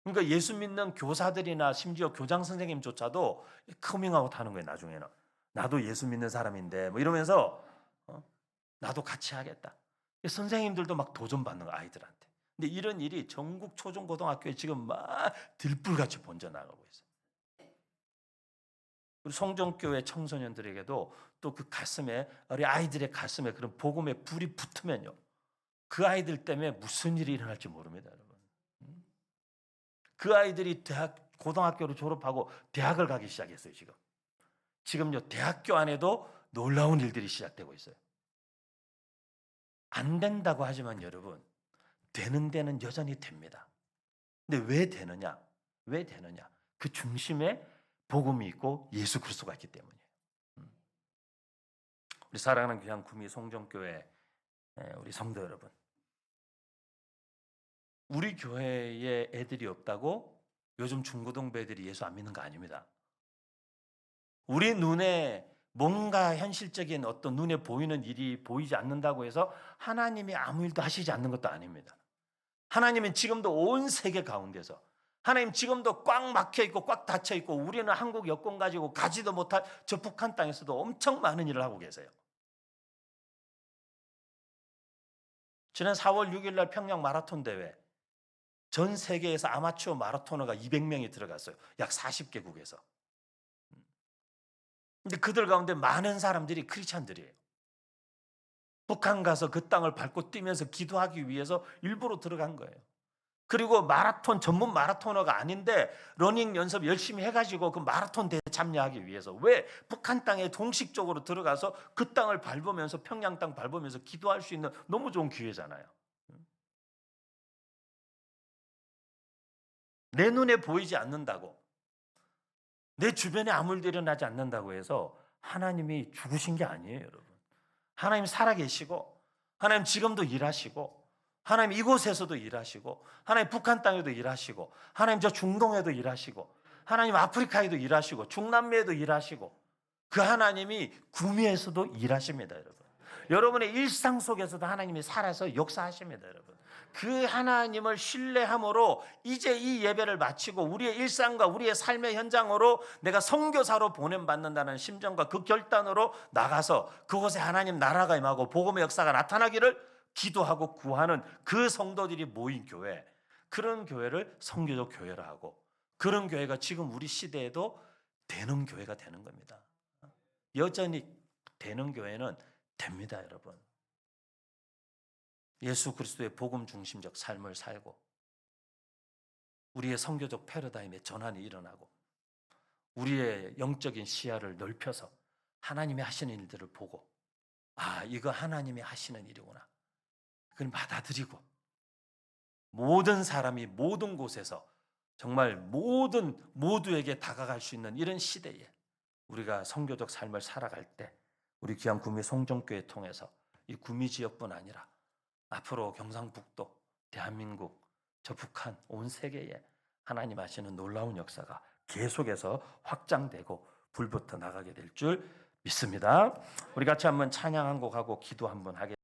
[SPEAKER 1] 그러니까 예수 믿는 교사들이나 심지어 교장 선생님조차도 커밍아웃 하는 거예요, 나중에는. 나도 예수 믿는 사람인데 뭐 이러면서 나도 같이 하겠다. 선생님들도 막 도전받는 거, 아이들한테. 근데 이런 일이 전국 초중고등학교에 지금 막 들불같이 번져나가고 있어요. 우리 성정교회 청소년들에게도 또 그 가슴에, 우리 아이들의 가슴에 그런 복음의 불이 붙으면요, 그 아이들 때문에 무슨 일이 일어날지 모릅니다, 여러분. 그 아이들이 고등학교를 졸업하고 대학을 가기 시작했어요, 지금. 지금요, 대학교 안에도 놀라운 일들이 시작되고 있어요. 안 된다고 하지만 여러분, 되는 데는 여전히 됩니다. 근데 왜 되느냐? 왜 되느냐? 그 중심에 복음이 있고 예수 그리스도가 있기 때문이에요. 우리 사랑하는 귀한 구미 송정교회 우리 성도 여러분, 우리 교회에 애들이 없다고 요즘 중고등부 애들이 예수 안 믿는 거 아닙니다. 우리 눈에 뭔가 현실적인 어떤 눈에 보이는 일이 보이지 않는다고 해서 하나님이 아무 일도 하시지 않는 것도 아닙니다. 하나님은 지금도 온 세계 가운데서, 하나님 지금도 꽉 막혀 있고 꽉 닫혀 있고, 우리는 한국 여권 가지고 가지도 못할 저 북한 땅에서도 엄청 많은 일을 하고 계세요. 지난 4월 6일 날 평양 마라톤 대회, 전 세계에서 아마추어 마라토너가 200명이 들어갔어요. 약 40개국에서. 근데 그들 가운데 많은 사람들이 크리스찬들이에요. 북한 가서 그 땅을 밟고 뛰면서 기도하기 위해서 일부러 들어간 거예요. 그리고 마라톤 전문 마라토너가 아닌데 러닝 연습 열심히 해가지고 그 마라톤 대회 참여하기 위해서 왜 북한 땅에 공식적으로 들어가서 그 땅을 밟으면서 평양 땅 밟으면서 기도할 수 있는 너무 좋은 기회잖아요. 내 눈에 보이지 않는다고, 내 주변에 아무 일도 일어나지 않는다고 해서 하나님이 죽으신 게 아니에요, 여러분. 하나님 살아계시고, 하나님 지금도 일하시고, 하나님 이곳에서도 일하시고, 하나님 북한 땅에도 일하시고, 하나님 저 중동에도 일하시고, 하나님 아프리카에도 일하시고, 중남미에도 일하시고, 그 하나님이 구미에서도 일하십니다, 여러분. 여러분의 일상 속에서도 하나님이 살아서 역사하십니다, 여러분. 그 하나님을 신뢰함으로 이제 이 예배를 마치고 우리의 일상과 우리의 삶의 현장으로 내가 선교사로 보냄받는다는 심정과 그 결단으로 나가서 그곳에 하나님 나라가 임하고 복음의 역사가 나타나기를 기도하고 구하는 그 성도들이 모인 교회, 그런 교회를 선교적 교회라 하고, 그런 교회가 지금 우리 시대에도 되는 교회가 되는 겁니다. 여전히 되는 교회는 됩니다, 여러분. 예수 그리스도의 복음 중심적 삶을 살고 우리의 선교적 패러다임의 전환이 일어나고 우리의 영적인 시야를 넓혀서 하나님이 하시는 일들을 보고, 아, 이거 하나님이 하시는 일이구나, 그걸 받아들이고 모든 사람이 모든 곳에서 정말 모두에게 다가갈 수 있는 이런 시대에 우리가 선교적 삶을 살아갈 때 우리 귀한 구미 송정교회 통해서 이 구미 지역뿐 아니라 앞으로 경상북도, 대한민국, 저 북한, 온 세계에 하나님 하시는 놀라운 역사가 계속해서 확장되고 불붙어 나가게 될 줄 믿습니다. 우리 같이 한번 찬양 한 곡 하고 기도 한번 하겠습니다.